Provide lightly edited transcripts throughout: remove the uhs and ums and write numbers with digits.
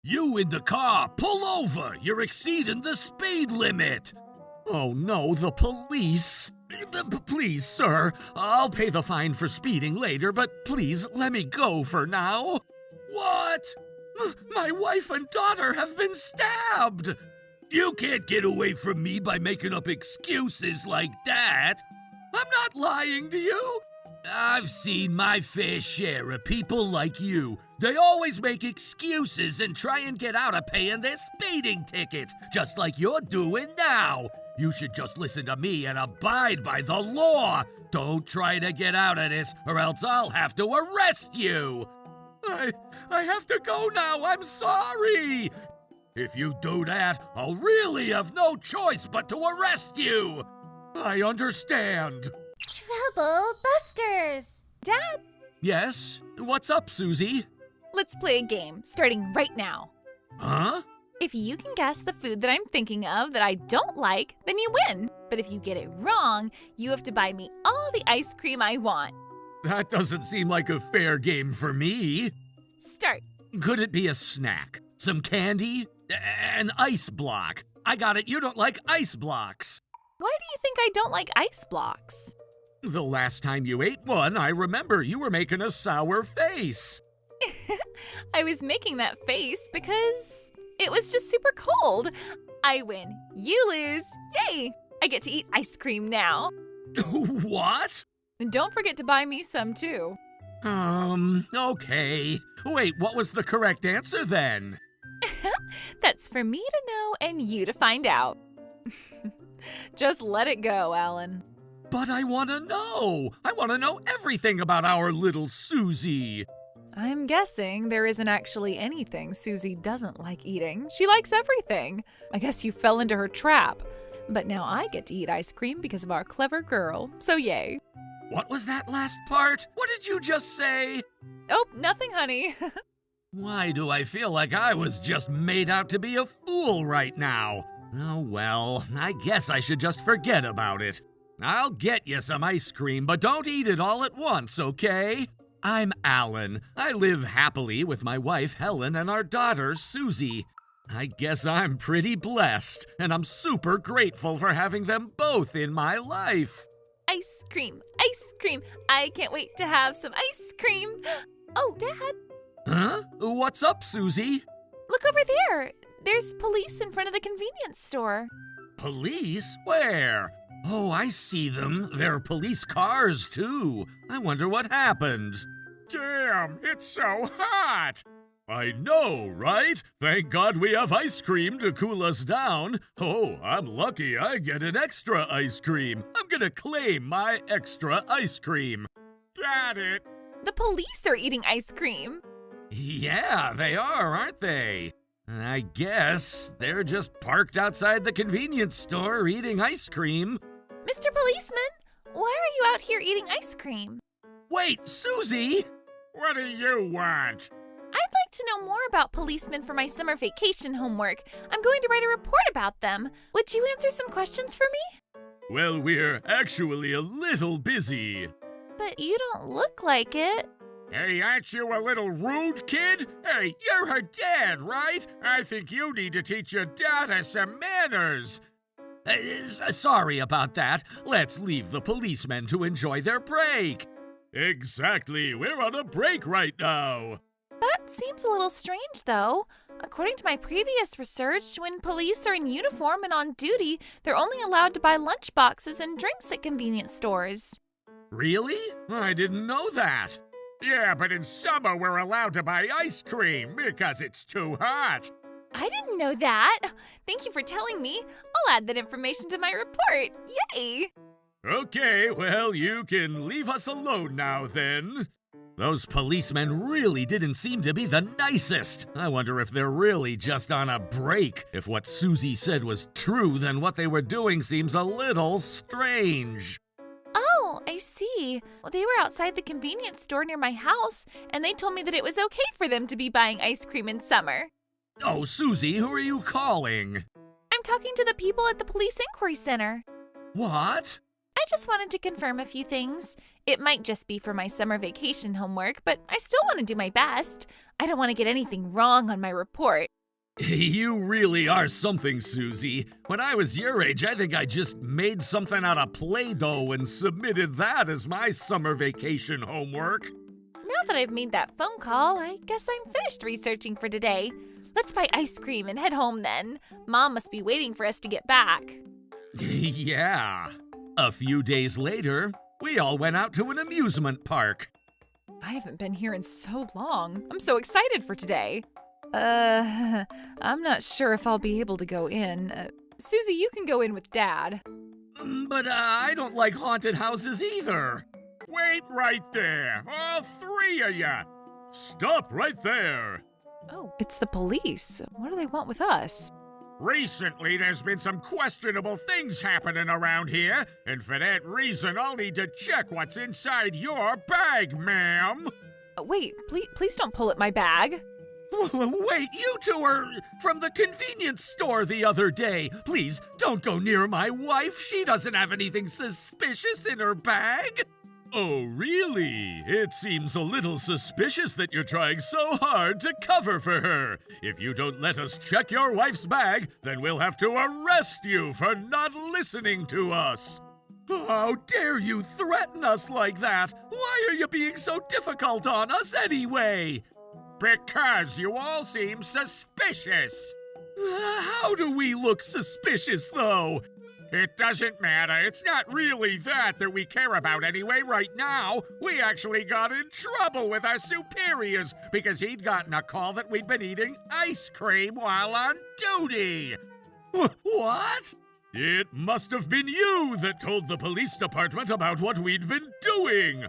You in the car, pull over! You're exceeding the speed limit! Oh no, the police! Please, sir, I'll pay the fine for speeding later, but please let me go for now. What? My wife and daughter have been stabbed! You can't get away from me by making up excuses like that. I'm not lying to you. I've seen my fair share of people like you. They always make excuses and try and get out of paying their speeding tickets, just like you're doing now. You should just listen to me and abide by the law. Don't try to get out of this, or else I'll have to arrest you. I have to go now. I'm sorry. If you do that, I'll really have no choice but to arrest you. I understand. Trouble Busters! Dad, Yes? What's up, Susie? let's play a game, starting right now. Huh? If you can guess the food that I'm thinking of that I don't like, then you win. But if you get it wrong, you have to buy me all the ice cream I want. That doesn't seem like a fair game for me. Start. Could it be a snack? Some candy? An ice block? I got it, you don't like ice blocks. Why do you think I don't like ice blocks? The last time you ate one, I remember you were making a sour face. I was making that face because it was just super cold. I win. You lose. Yay! I get to eat ice cream now. What? And don't forget to buy me some too. Okay. Wait, what was the correct answer then? That's for me to know and you to find out. Just let it go, Alan. But I want to know. I want to know everything about our little Susie. I'm guessing there isn't actually anything Susie doesn't like eating. She likes everything. I guess you fell into her trap. But now I get to eat ice cream because of our clever girl, so yay. What was that last part? What did you just say? Oh, nothing, honey. Why do I feel like I was just made out to be a fool right now? Oh well, I guess I should just forget about it. I'll get you some ice cream, but don't eat it all at once, okay? I'm Alan. I live happily with my wife Helen and our daughter Susie. I guess I'm pretty blessed, and I'm super grateful for having them both in my life. Ice cream, ice cream. I can't wait to have some ice cream. Oh, Dad, Huh? What's up, Susie? look over there. There's police in front of the convenience store. Police? Where? Oh, I see them. They're police cars, too. I wonder what happened. Damn, it's so hot! I know, right? Thank God we have ice cream to cool us down. Oh, I'm lucky I get an extra ice cream. I'm gonna claim my extra ice cream. Got it. The police are eating ice cream. Yeah, they are, aren't they? I guess they're just parked outside the convenience store eating ice cream. Mr. Policeman, why are you out here eating ice cream? Wait, Susie! What do you want? I'd like to know more about policemen for my summer vacation homework. I'm going to write a report about them. Would you answer some questions for me? Well, we're actually a little busy. But you don't look like it. Hey, aren't you a little rude, kid? Hey, you're her dad, right? I think you need to teach your daughter some manners. Sorry about that. Let's leave the policemen to enjoy their break. Exactly. We're on a break right now. That seems a little strange, though. According to my previous research, when police are in uniform and on duty, they're only allowed to buy lunch boxes and drinks at convenience stores. Really? I didn't know that. Yeah, but in summer we're allowed to buy ice cream because it's too hot. I didn't know that. Thank you for telling me. I'll add that information to my report. Yay! Okay, well, you can leave us alone now then. Those policemen really didn't seem to be the nicest. I wonder if they're really just on a break. If what Susie said was true, then what they were doing seems a little strange. Oh, I see. Well, they were outside the convenience store near my house, and they told me that it was okay for them to be buying ice cream in summer. Oh, Susie, who are you calling? I'm talking to the people at the police inquiry center. What? I just wanted to confirm a few things. It might just be for my summer vacation homework, but I still want to do my best. I don't want to get anything wrong on my report. You really are something, Susie. When I was your age, I think I just made something out of Play-Doh and submitted that as my summer vacation homework. Now that I've made that phone call, I guess I'm finished researching for today. Let's buy ice cream and head home then. Mom must be waiting for us to get back. Yeah. A few days later, we all went out to an amusement park. I haven't been here in so long. I'm so excited for today. I'm not sure if I'll be able to go in. Susie, you can go in with Dad. But I don't like haunted houses either. Wait right there, all three of you. Stop right there. Oh, it's the police. What do they want with us? Recently, there's been some questionable things happening around here, and for that reason, I'll need to check what's inside your bag, ma'am. Wait, please don't pull at my bag. Wait, you two are from the convenience store the other day. Please, don't go near my wife. She doesn't have anything suspicious in her bag. Oh, really? It seems a little suspicious that you're trying so hard to cover for her. If you don't let us check your wife's bag, then we'll have to arrest you for not listening to us. How dare you threaten us like that? Why are you being so difficult on us anyway? Because you all seem suspicious. How do we look suspicious, though? It doesn't matter. It's not really that we care about anyway right now. We actually got in trouble with our superiors because he'd gotten a call that we'd been eating ice cream while on duty. What? It must have been you that told the police department about what we'd been doing.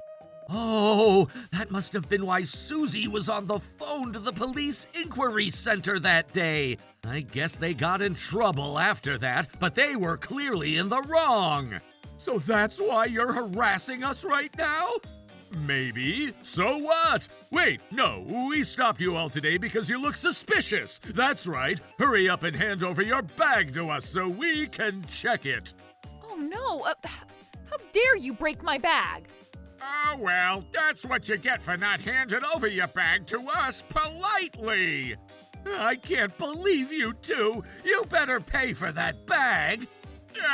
Oh, that must have been why Susie was on the phone to the police inquiry center that day. I guess they got in trouble after that, but they were clearly in the wrong. So that's why you're harassing us right now? Maybe. So what? Wait, no, we stopped you all today because you look suspicious. That's right. Hurry up and hand over your bag to us so we can check it. Oh no, how dare you break my bag? Oh, well, that's what you get for not handing over your bag to us politely. I can't believe you two. You better pay for that bag.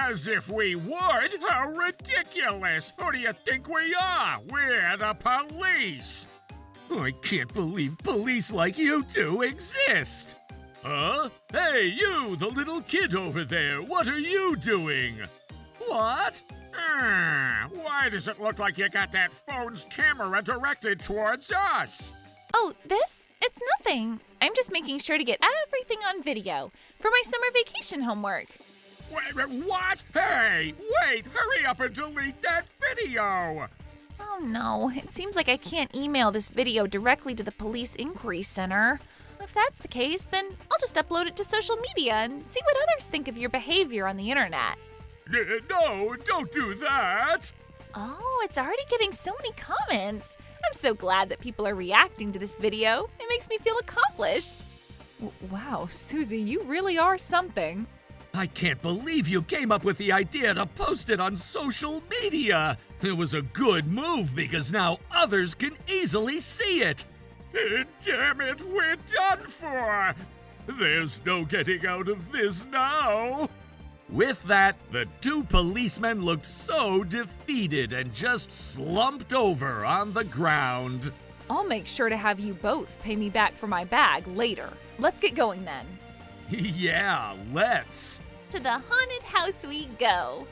As if we would? How ridiculous! Who do you think we are? We're the police. I can't believe police like you two exist. Huh? Hey, you, the little kid over there, what are you doing? What? Why does it look like you got that phone's camera directed towards us? Oh, this? It's nothing. I'm just making sure to get everything on video for my summer vacation homework. Wait, what? Hey, wait, hurry up and delete that video! Oh no, it seems like I can't email this video directly to the police inquiry center. If that's the case, then I'll just upload it to social media and see what others think of your behavior on the internet. No, don't do that! Oh, it's already getting so many comments. I'm so glad that people are reacting to this video. It makes me feel accomplished. Wow, Susie, you really are something. I can't believe you came up with the idea to post it on social media. It was a good move because now others can easily see it. Damn it, we're done for. There's no getting out of this now. With that, the two policemen looked so defeated and just slumped over on the ground. I'll make sure to have you both pay me back for my bag later. Let's get going then. Yeah, let's. To the haunted house we go.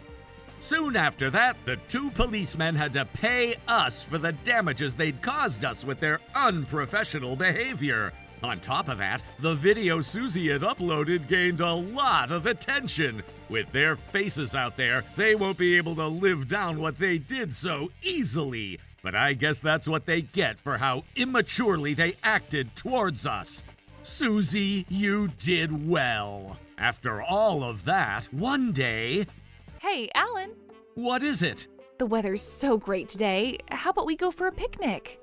Soon after that, the two policemen had to pay us for the damages they'd caused us with their unprofessional behavior. On top of that, the video Susie had uploaded gained a lot of attention. With their faces out there, they won't be able to live down what they did so easily. But I guess that's what they get for how immaturely they acted towards us. Susie, you did well. After all of that, one day... Hey, Alan. What is it? The weather's so great today. How about we go for a picnic?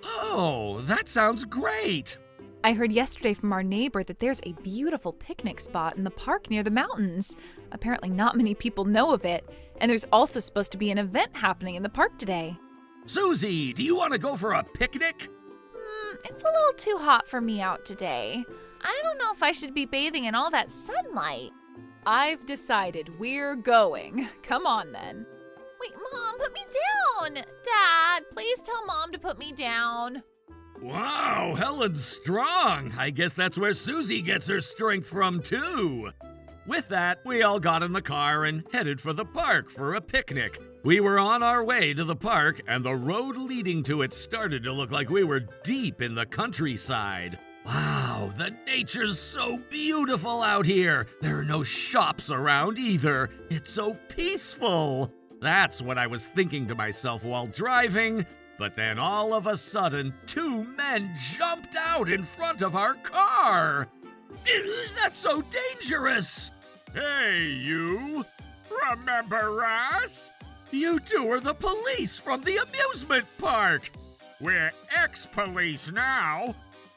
Oh, that sounds great. I heard yesterday from our neighbor that there's a beautiful picnic spot in the park near the mountains. Apparently not many people know of it, and there's also supposed to be an event happening in the park today. Susie, do you want to go for a picnic? It's a little too hot for me out today. I don't know if I should be bathing in all that sunlight. I've decided we're going. Come on then. Wait, Mom, put me down! Dad, please tell Mom to put me down. Wow, Helen's strong. I guess that's where Susie gets her strength from, too. With that, we all got in the car and headed for the park for a picnic. We were on our way to the park, and the road leading to it started to look like we were deep in the countryside. Wow, the nature's so beautiful out here. There are no shops around either. It's so peaceful. That's what I was thinking to myself while driving. But then all of a sudden, 2 men jumped out in front of our car. That's so dangerous. Hey, you. Remember us? You two are the police from the amusement park. We're ex-police now.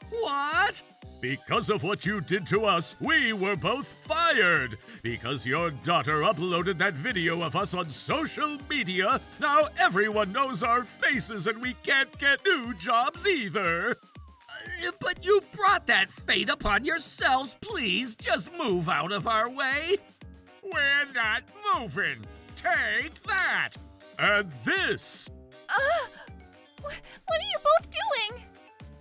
What? Because of what you did to us, we were both fired. Because your daughter uploaded that video of us on social media, now everyone knows our faces and we can't get new jobs either. But you brought that fate upon yourselves. Please, just move out of our way. We're not moving. Take that. And this. What are you both doing?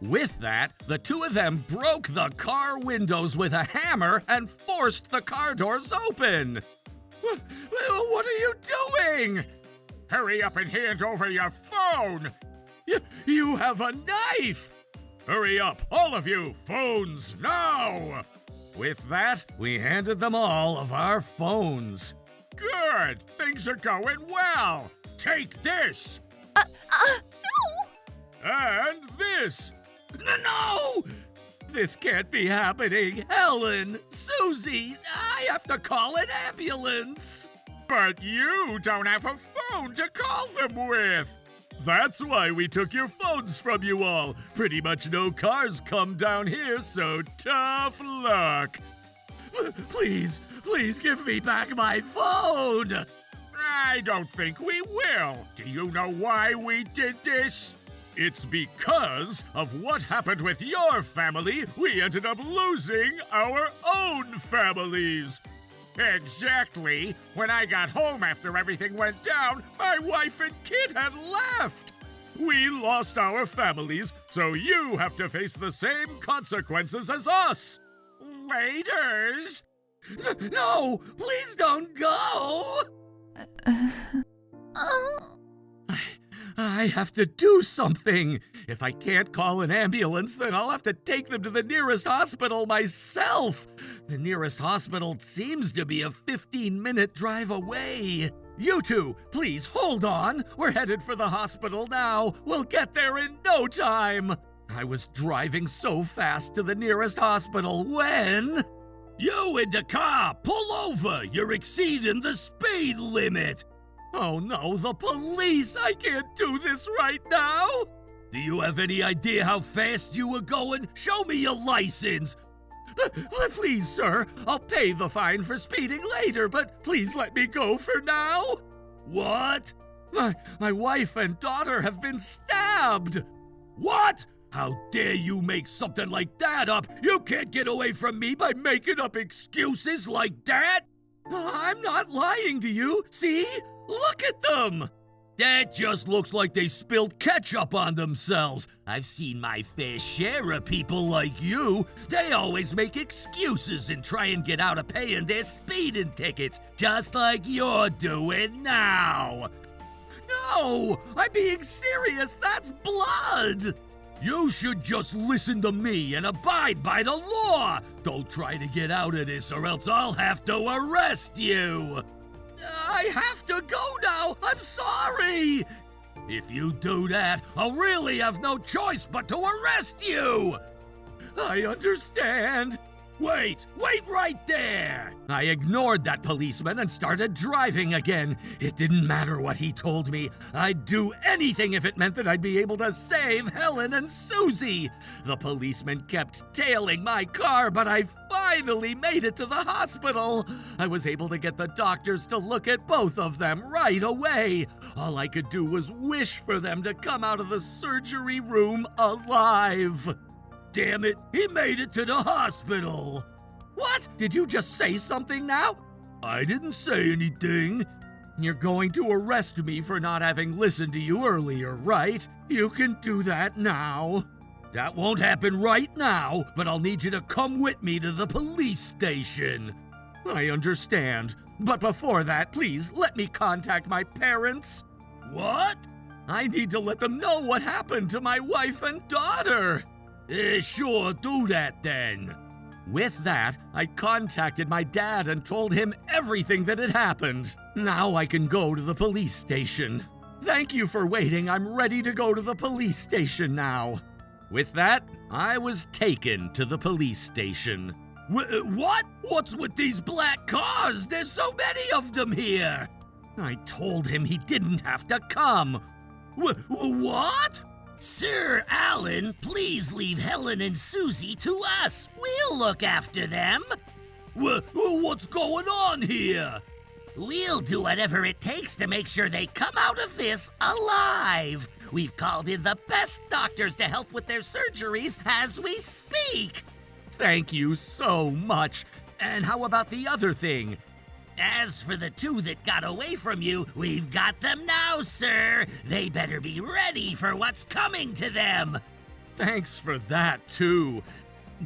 With that, the two of them broke the car windows with a hammer and forced the car doors open. What are you doing? Hurry up and hand over your phone. You have a knife. Hurry up, all of you, phones now. With that, we handed them all of our phones. Good, things are going well. Take this. No! And this. No! This can't be happening. Helen, Susie, I have to call an ambulance. But you don't have a phone to call them with. That's why we took your phones from you all. Pretty much no cars come down here, so tough luck. Please give me back my phone. I don't think we will. Do you know why we did this? It's because of what happened with your family, we ended up losing our own families. Exactly. When I got home after everything went down, my wife and kid had left. We lost our families, so you have to face the same consequences as us. Waiters! No, please don't go! I have to do something. If I can't call an ambulance, then I'll have to take them to the nearest hospital myself. The nearest hospital seems to be a 15-minute drive away. You two, please hold on. We're headed for the hospital now. We'll get there in no time. I was driving so fast to the nearest hospital when... You in the car, pull over. You're exceeding the speed limit. Oh no, the police! I can't do this right now! Do you have any idea how fast you were going? Show me your license! Please, sir, I'll pay the fine for speeding later, but please let me go for now! What? My wife and daughter have been stabbed! What? How dare you make something like that up? You can't get away from me by making up excuses like that! I'm not lying to you, see? Look at them! That just looks like they spilled ketchup on themselves. I've seen my fair share of people like you. They always make excuses and try and get out of paying their speeding tickets, just like you're doing now. No, I'm being serious. That's blood. You should just listen to me and abide by the law. Don't try to get out of this or else I'll have to arrest you. I have to go now. I'm sorry. If you do that, I'll really have no choice but to arrest you. I understand. Wait right there! I ignored that policeman and started driving again. It didn't matter what he told me. I'd do anything if it meant that I'd be able to save Helen and Susie. The policeman kept tailing my car, but I finally made it to the hospital. I was able to get the doctors to look at both of them right away. All I could do was wish for them to come out of the surgery room alive. Damn it, he made it to the hospital. What? Did you just say something now? I didn't say anything. You're going to arrest me for not having listened to you earlier, right? You can do that now. That won't happen right now, but I'll need you to come with me to the police station. I understand, but before that, please let me contact my parents. What? I need to let them know what happened to my wife and daughter. Sure, do that then. With that, I contacted my dad and told him everything that had happened. Now I can go to the police station. Thank you for waiting. I'm ready to go to the police station now. With that, I was taken to the police station. What? What's with these black cars? There's so many of them here. I told him he didn't have to come. What? Sir Alan, please leave Helen and Susie to us. We'll look after them. What's going on here? We'll do whatever it takes to make sure they come out of this alive. We've called in the best doctors to help with their surgeries as we speak. Thank you so much. And how about the other thing? As for the two that got away from you, we've got them now, sir. They better be ready for what's coming to them. Thanks for that, too.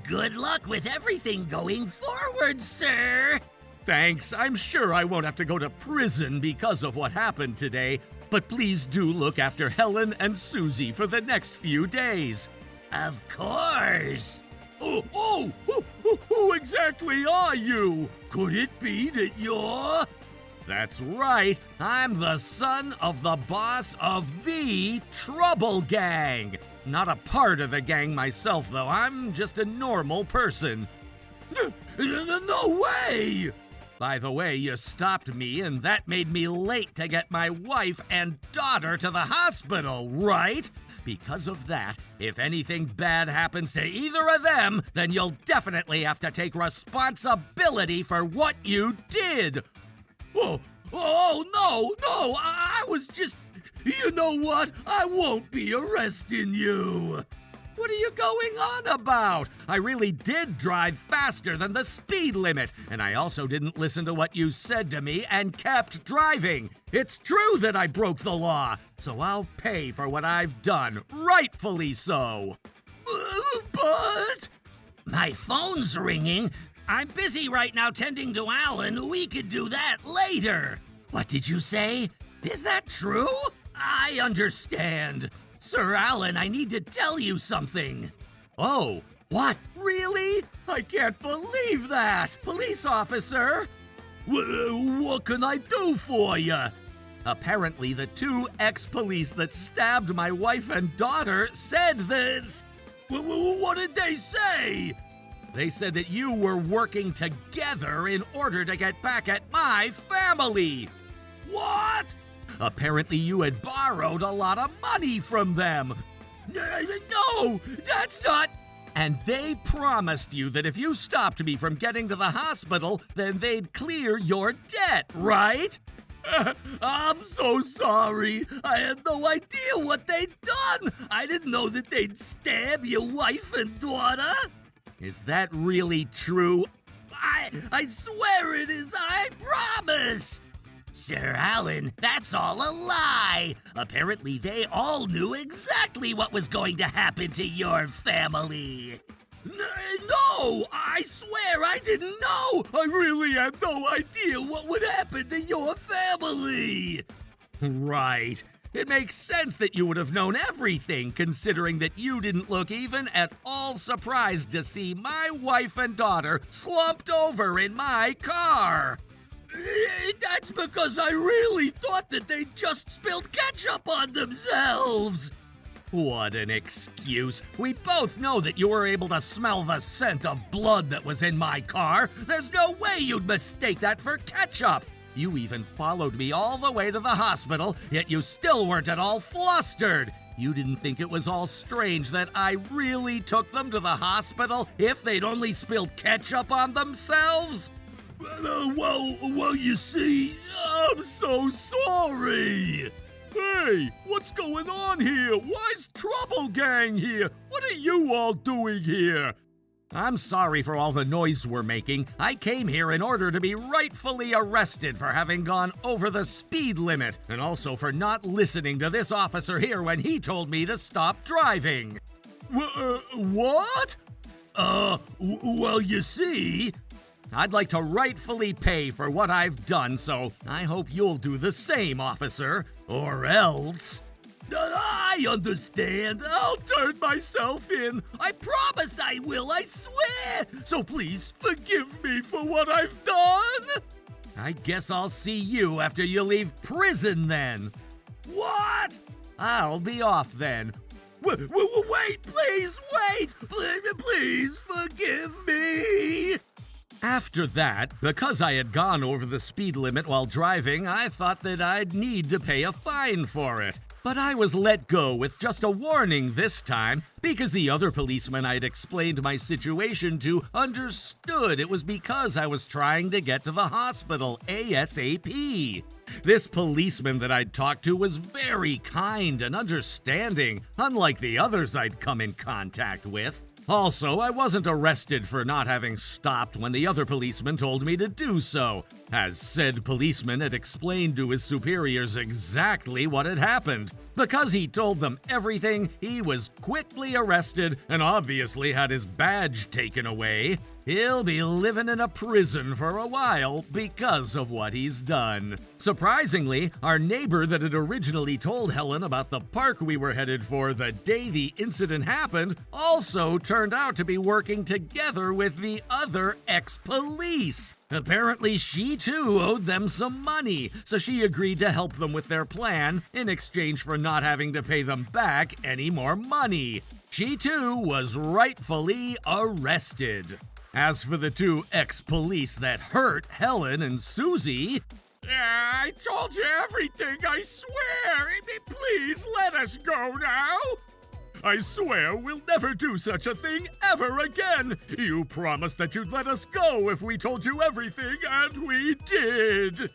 Good luck with everything going forward, sir. Thanks. I'm sure I won't have to go to prison because of what happened today, but please do look after Helen and Susie for the next few days. Of course. Who exactly are you? Could it be that you're... That's right, I'm the son of the boss of the Trouble Gang. Not a part of the gang myself, though. I'm just a normal person. No way! By the way, you stopped me, and that made me late to get my wife and daughter to the hospital, right? Because of that, if anything bad happens to either of them, then you'll definitely have to take responsibility for what you did. No, I was just... You know what? I won't be arresting you. What are you going on about? I really did drive faster than the speed limit, and I also didn't listen to what you said to me and kept driving. It's true that I broke the law, so I'll pay for what I've done, rightfully so. But... My phone's ringing. I'm busy right now tending to Alan. We could do that later. What did you say? Is that true? I understand. Sir Alan, I need to tell you something. Oh, what? Really? I can't believe that! Police officer! What can I do for you? Apparently, the two ex-police that stabbed my wife and daughter said this. What did they say? They said that you were working together in order to get back at my family. What? Apparently you had borrowed a lot of money from them. No, that's not... And they promised you that if you stopped me from getting to the hospital, then they'd clear your debt, right? I'm so sorry. I had no idea what they'd done. I didn't know that they'd stab your wife and daughter. Is that really true? I swear it is. I promise. Sir Alan, that's all a lie. Apparently they all knew exactly what was going to happen to your family. No, I swear I didn't know. I really had no idea what would happen to your family. Right. It makes sense that you would have known everything, considering that you didn't look even at all surprised to see my wife and daughter slumped over in my car. That's because I really thought that they just spilled ketchup on themselves. What an excuse. We both know that you were able to smell the scent of blood that was in my car. There's no way you'd mistake that for ketchup. You even followed me all the way to the hospital, yet you still weren't at all flustered. You didn't think it was all strange that I really took them to the hospital if they'd only spilled ketchup on themselves? Well, you see, I'm so sorry. Hey, what's going on here? Why's Trouble Gang here? What are you all doing here? I'm sorry for all the noise we're making. I came here in order to be rightfully arrested for having gone over the speed limit, and also for not listening to this officer here when he told me to stop driving. What? Well, you see, I'd like to rightfully pay for what I've done, so I hope you'll do the same, officer. Or else... I understand. I'll turn myself in. I promise I will, I swear. So please forgive me for what I've done. I guess I'll see you after you leave prison then. What? I'll be off then. Wait, please, wait. Please forgive me. After that, because I had gone over the speed limit while driving, I thought that I'd need to pay a fine for it. But I was let go with just a warning this time because the other policeman I'd explained my situation to understood it was because I was trying to get to the hospital ASAP. This policeman that I'd talked to was very kind and understanding, unlike the others I'd come in contact with. Also, I wasn't arrested for not having stopped when the other policeman told me to do so, as said policeman had explained to his superiors exactly what had happened. Because he told them everything, he was quickly arrested and obviously had his badge taken away. He'll be living in a prison for a while because of what he's done. Surprisingly, our neighbor that had originally told Helen about the park we were headed for the day the incident happened also turned out to be working together with the other ex-police. Apparently, she too owed them some money, so she agreed to help them with their plan in exchange for not having to pay them back any more money. She too was rightfully arrested. As for the two ex-police that hurt Helen and Susie... I told you everything, I swear! Please let us go now! I swear we'll never do such a thing ever again! You promised that you'd let us go if we told you everything, and we did!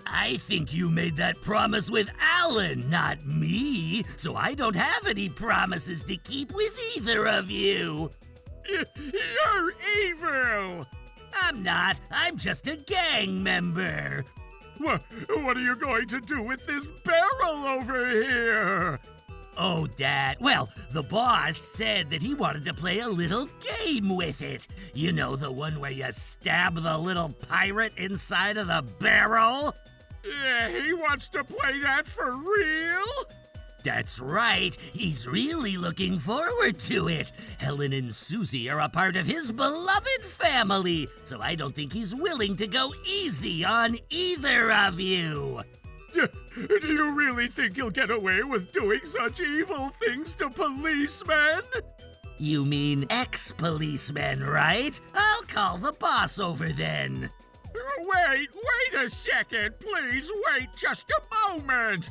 I think you made that promise with Alan, not me, so I don't have any promises to keep with either of you! You're evil! I'm not. I'm just a gang member. What are you going to do with this barrel over here? Oh, Dad. Well, the boss said that he wanted to play a little game with it. You know, the one where you stab the little pirate inside of the barrel? Yeah, he wants to play that for real? That's right. He's really looking forward to it. Helen and Susie are a part of his beloved family, so I don't think he's willing to go easy on either of you. Do you really think you'll get away with doing such evil things to policemen? You mean ex-policemen, right? I'll call the boss over then. Wait a second. Please wait just a moment.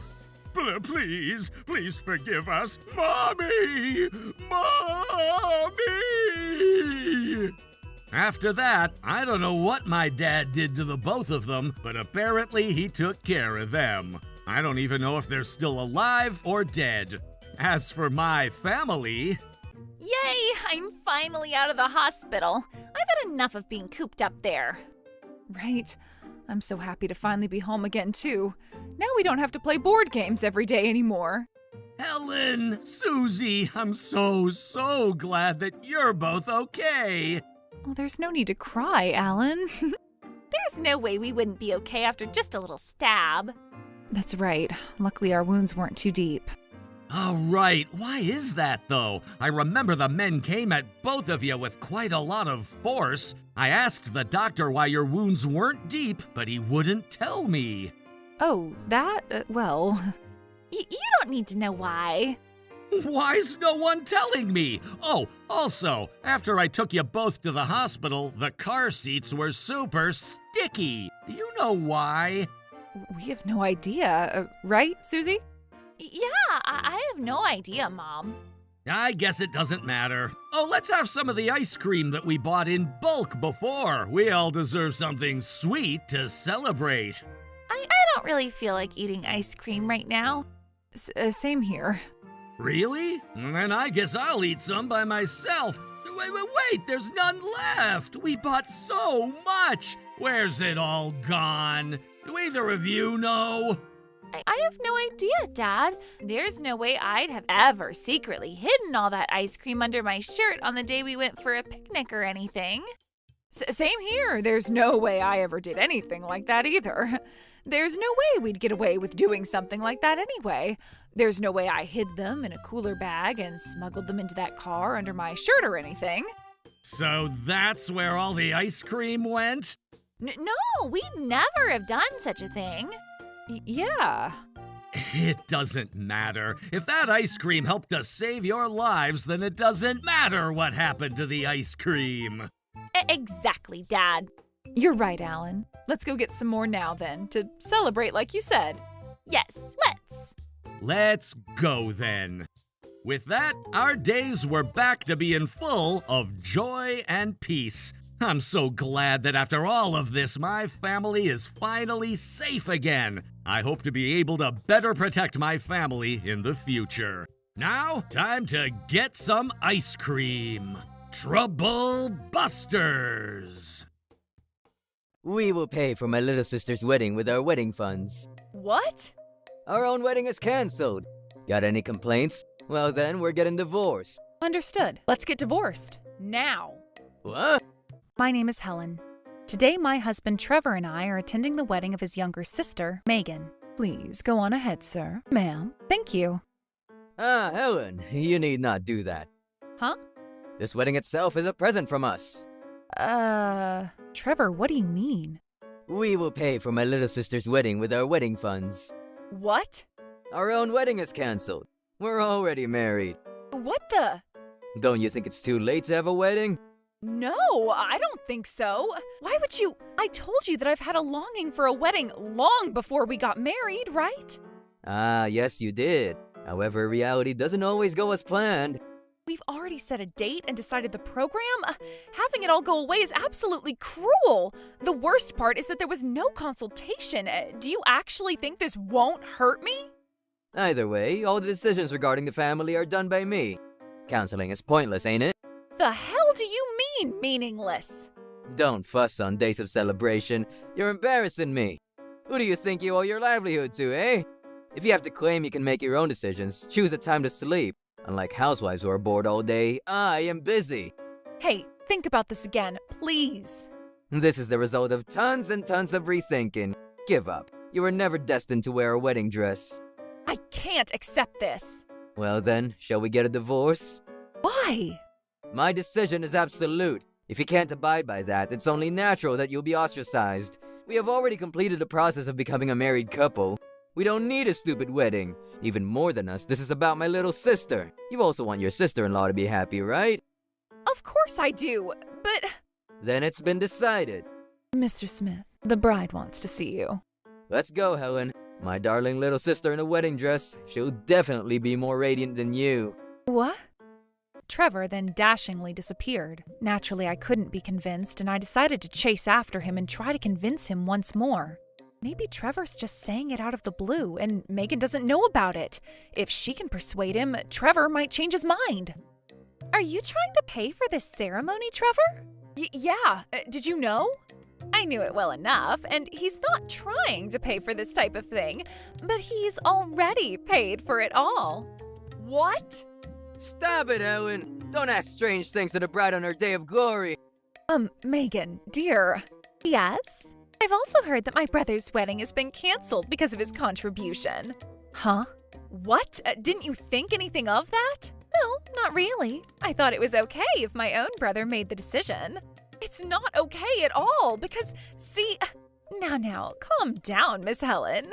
Please forgive us. Mommy! After that, I don't know what my dad did to the both of them, but apparently he took care of them. I don't even know if they're still alive or dead. As for my family... Yay! I'm finally out of the hospital. I've had enough of being cooped up there. Right. I'm so happy to finally be home again, too. Now we don't have to play board games every day anymore. Helen, Susie, I'm so glad that you're both okay. Well, there's no need to cry, Alan. There's no way we wouldn't be okay after just a little stab. That's right. Luckily, our wounds weren't too deep. Oh, right. Why is that, though? I remember the men came at both of you with quite a lot of force. I asked the doctor why your wounds weren't deep, but he wouldn't tell me. Oh, that? Well... You don't need to know why. Why's no one telling me? Oh, also, after I took you both to the hospital, the car seats were super sticky. You know why? We have no idea, right, Susie? Yeah, I have no idea, Mom. I guess it doesn't matter. Oh, let's have some of the ice cream that we bought in bulk before. We all deserve something sweet to celebrate. I don't really feel like eating ice cream right now. Same here. Really? Then I guess I'll eat some by myself. Wait, there's none left. We bought so much. Where's it all gone? Do either of you know? I have no idea, Dad. There's no way I'd have ever secretly hidden all that ice cream under my shirt on the day we went for a picnic or anything. Same here. There's no way I ever did anything like that either. There's no way we'd get away with doing something like that anyway. There's no way I hid them in a cooler bag and smuggled them into that car under my shirt or anything. So that's where all the ice cream went? No, we'd never have done such a thing. Yeah. It doesn't matter. If that ice cream helped us save your lives, then it doesn't matter what happened to the ice cream. Exactly, Dad. You're right, Alan. Let's go get some more now then, to celebrate like you said. Yes, let's. Let's go then. With that, our days were back to being full of joy and peace. I'm so glad that after all of this, my family is finally safe again. I hope to be able to better protect my family in the future. Now, time to get some ice cream. Trouble Busters! We will pay for my little sister's wedding with our wedding funds. What? Our own wedding is cancelled. Got any complaints? Well then, we're getting divorced. Understood. Let's get divorced. Now. What? My name is Helen. Today, my husband Trevor and I are attending the wedding of his younger sister, Megan. Please go on ahead, sir. Ma'am. Thank you. Ah, Helen, you need not do that. Huh? This wedding itself is a present from us. Trevor, what do you mean? We will pay for my little sister's wedding with our wedding funds. What? Our own wedding is cancelled. We're already married. What the? Don't you think it's too late to have a wedding? No, I don't think so. Why would you? I told you that I've had a longing for a wedding long before we got married, right? Ah, yes you did. However, reality doesn't always go as planned. We've already set a date and decided the program. Having it all go away is absolutely cruel. The worst part is that there was no consultation. Do you actually think this won't hurt me? Either way, all the decisions regarding the family are done by me. Counseling is pointless, ain't it? The hell do you mean, meaningless? Don't fuss on days of celebration. You're embarrassing me. Who do you think you owe your livelihood to, eh? If you have to claim you can make your own decisions, choose a time to sleep. Unlike housewives who are bored all day, I am busy. Hey, think about this again, please. This is the result of tons and tons of rethinking. Give up. You were never destined to wear a wedding dress. I can't accept this. Well then, shall we get a divorce? Why? My decision is absolute. If you can't abide by that, it's only natural that you'll be ostracized. We have already completed the process of becoming a married couple. We don't need a stupid wedding. Even more than us, this is about my little sister. You also want your sister-in-law to be happy, right? Of course I do, but... Then it's been decided. Mr. Smith, the bride wants to see you. Let's go, Helen. My darling little sister in a wedding dress. She'll definitely be more radiant than you. What? Trevor then dashingly disappeared. Naturally, I couldn't be convinced, and I decided to chase after him and try to convince him once more. Maybe Trevor's just saying it out of the blue, and Megan doesn't know about it. If she can persuade him, Trevor might change his mind. Are you trying to pay for this ceremony, Trevor? Yeah, did you know? I knew it well enough, and he's not trying to pay for this type of thing, but he's already paid for it all. What? Stop it, Helen! Don't ask strange things to the bride on her day of glory! Megan, dear. Yes? I've also heard that my brother's wedding has been canceled because of his contribution. Huh? What? Didn't you think anything of that? No, not really. I thought it was okay if my own brother made the decision. It's not okay at all, because, see... Now, calm down, Miss Helen.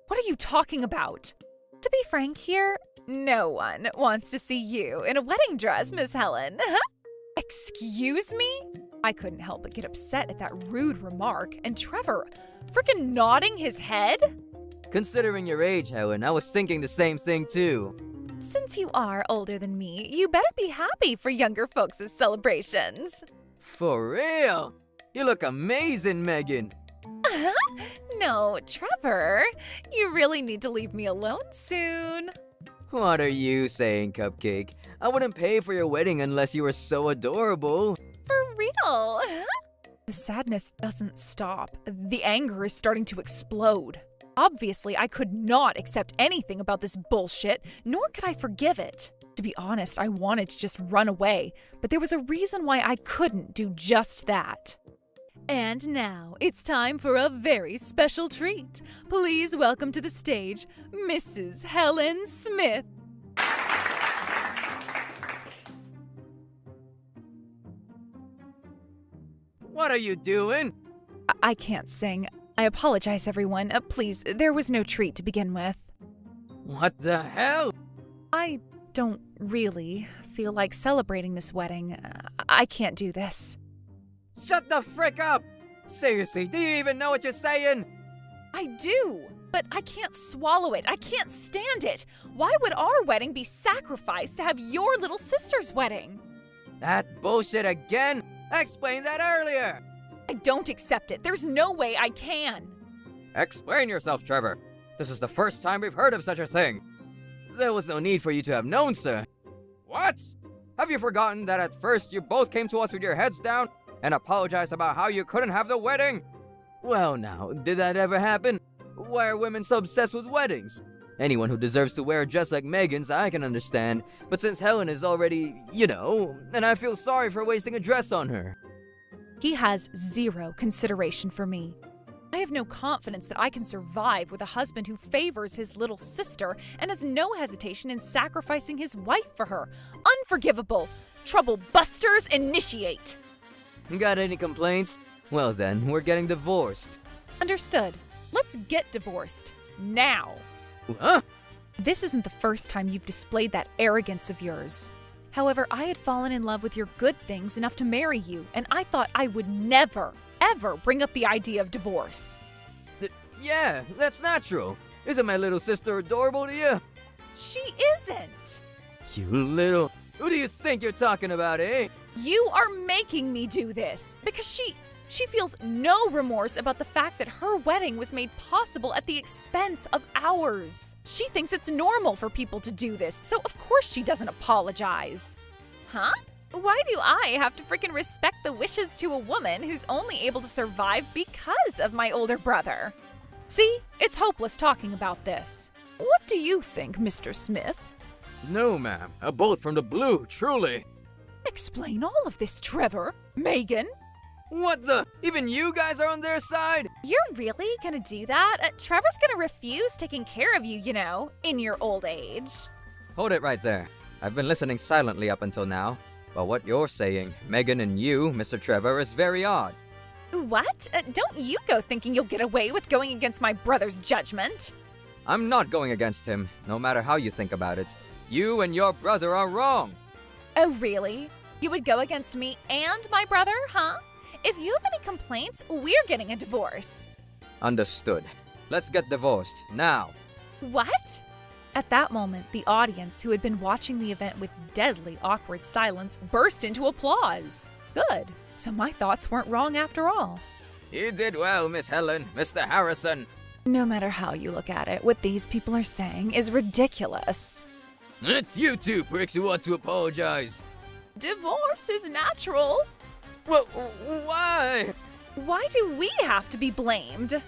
What are you talking about? To be frank here, No one wants to see you in a wedding dress, Miss Helen. Excuse me? I couldn't help but get upset at that rude remark, and Trevor frickin' nodding his head? Considering your age, Helen, I was thinking the same thing too. Since you are older than me, you better be happy for younger folks' celebrations. For real? You look amazing, Megan. No, Trevor, you really need to leave me alone soon. What are you saying, Cupcake? I wouldn't pay for your wedding unless you were so adorable. For real. The sadness doesn't stop. The anger is starting to explode. Obviously, I could not accept anything about this bullshit, nor could I forgive it. To be honest, I wanted to just run away, but there was a reason why I couldn't do just that. And now, it's time for a very special treat. Please welcome to the stage, Mrs. Helen Smith. What are you doing? I can't sing. I apologize, everyone. Please, there was no treat to begin with. What the hell? I don't really feel like celebrating this wedding. I can't do this. Shut the frick up! Seriously, do you even know what you're saying? I do, but I can't swallow it. I can't stand it. Why would our wedding be sacrificed to have your little sister's wedding? That bullshit again? I explained that earlier! I don't accept it. There's no way I can. Explain yourself, Trevor. This is the first time we've heard of such a thing. There was no need for you to have known, sir. What? Have you forgotten that at first you both came to us with your heads down and apologized about how you couldn't have the wedding? Well now, did that ever happen? Why are women so obsessed with weddings? Anyone who deserves to wear a dress like Megan's, I can understand. But since Helen is already, and I feel sorry for wasting a dress on her. He has zero consideration for me. I have no confidence that I can survive with a husband who favors his little sister and has no hesitation in sacrificing his wife for her. Unforgivable. Trouble busters initiate. Got any complaints? Well then, we're getting divorced. Understood. Let's get divorced. Now. Huh? This isn't the first time you've displayed that arrogance of yours. However, I had fallen in love with your good things enough to marry you, and I thought I would never, ever bring up the idea of divorce. Yeah, that's natural. Isn't my little sister adorable to you? She isn't. You little... Who do you think you're talking about, eh? You are making me do this because she feels no remorse about the fact that her wedding was made possible at the expense of ours. She thinks it's normal for people to do this, so of course she doesn't apologize. Huh? Why do I have to freaking respect the wishes to a woman who's only able to survive because of my older brother? See, it's hopeless talking about this. What do you think, Mr. Smith? No, ma'am. A bolt from the blue, truly. Explain all of this, Trevor. Megan? What the? Even you guys are on their side? You're really gonna do that? Trevor's gonna refuse taking care of you, in your old age. Hold it right there. I've been listening silently up until now. But what you're saying, Megan and you, Mr. Trevor, is very odd. What? Don't you go thinking you'll get away with going against my brother's judgment. I'm not going against him, no matter how you think about it. You and your brother are wrong. Oh, really? You would go against me and my brother, huh? If you have any complaints, we're getting a divorce. Understood. Let's get divorced, now. What? At that moment, the audience, who had been watching the event with deadly awkward silence, burst into applause. Good. So my thoughts weren't wrong after all. You did well, Miss Helen, Mr. Harrison. No matter how you look at it, what these people are saying is ridiculous. It's you two pricks who want to apologize. Divorce is natural. Well, why? Why do we have to be blamed?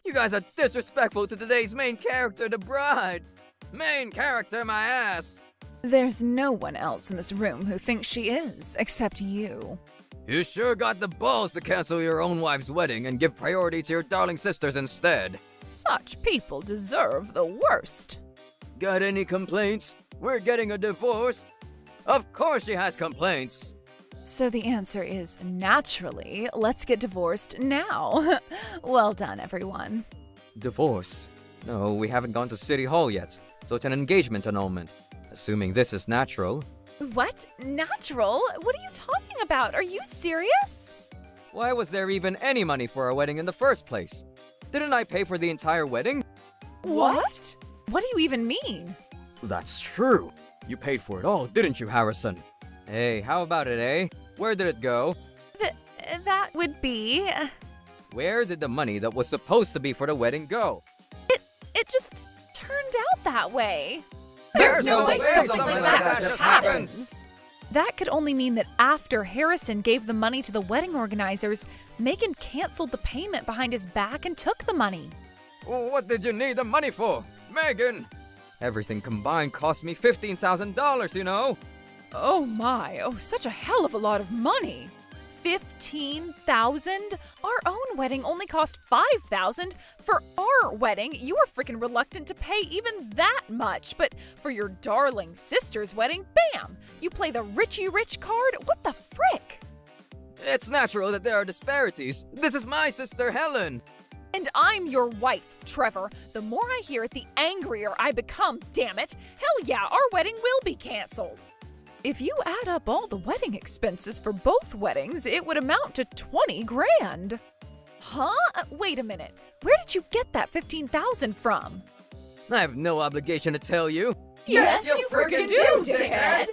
You guys are disrespectful to today's main character, the bride. Main character, my ass. There's no one else in this room who thinks she is, except you. You sure got the balls to cancel your own wife's wedding and give priority to your darling sisters instead. Such people deserve the worst. Got any complaints? We're getting a divorce. Of course she has complaints. So the answer is naturally, let's get divorced now. Well done, everyone. Divorce? No, we haven't gone to City Hall yet. so it's an engagement annulment. Assuming this is natural. What? Natural? What are you talking about? Are you serious? Why was there even any money for our wedding in the first place? Didn't I pay for the entire wedding? What? What do you even mean? That's true. You paid for it all, didn't you, Harrison? Hey, how about it, eh? Where did it go? That would be... Where did the money that was supposed to be for the wedding go? It just turned out that way. There's no way something like that just happens. That could only mean that after Harrison gave the money to the wedding organizers, Megan canceled the payment behind his back and took the money. What did you need the money for, Megan? Everything combined cost me $15,000, you know? Oh my, such a hell of a lot of money. 15,000? Our own wedding only cost 5,000. For our wedding, you were freaking reluctant to pay even that much. But for your darling sister's wedding, bam! You play the Richie Rich card? What the frick? It's natural that there are disparities. This is my sister, Helen. And I'm your wife, Trevor. The more I hear it, the angrier I become, damn it. Hell yeah, our wedding will be canceled. If you add up all the wedding expenses for both weddings, it would amount to 20 grand. Huh? Wait a minute. Where did you get that 15,000 from? I have no obligation to tell you. Yes, you frickin' do, dickhead!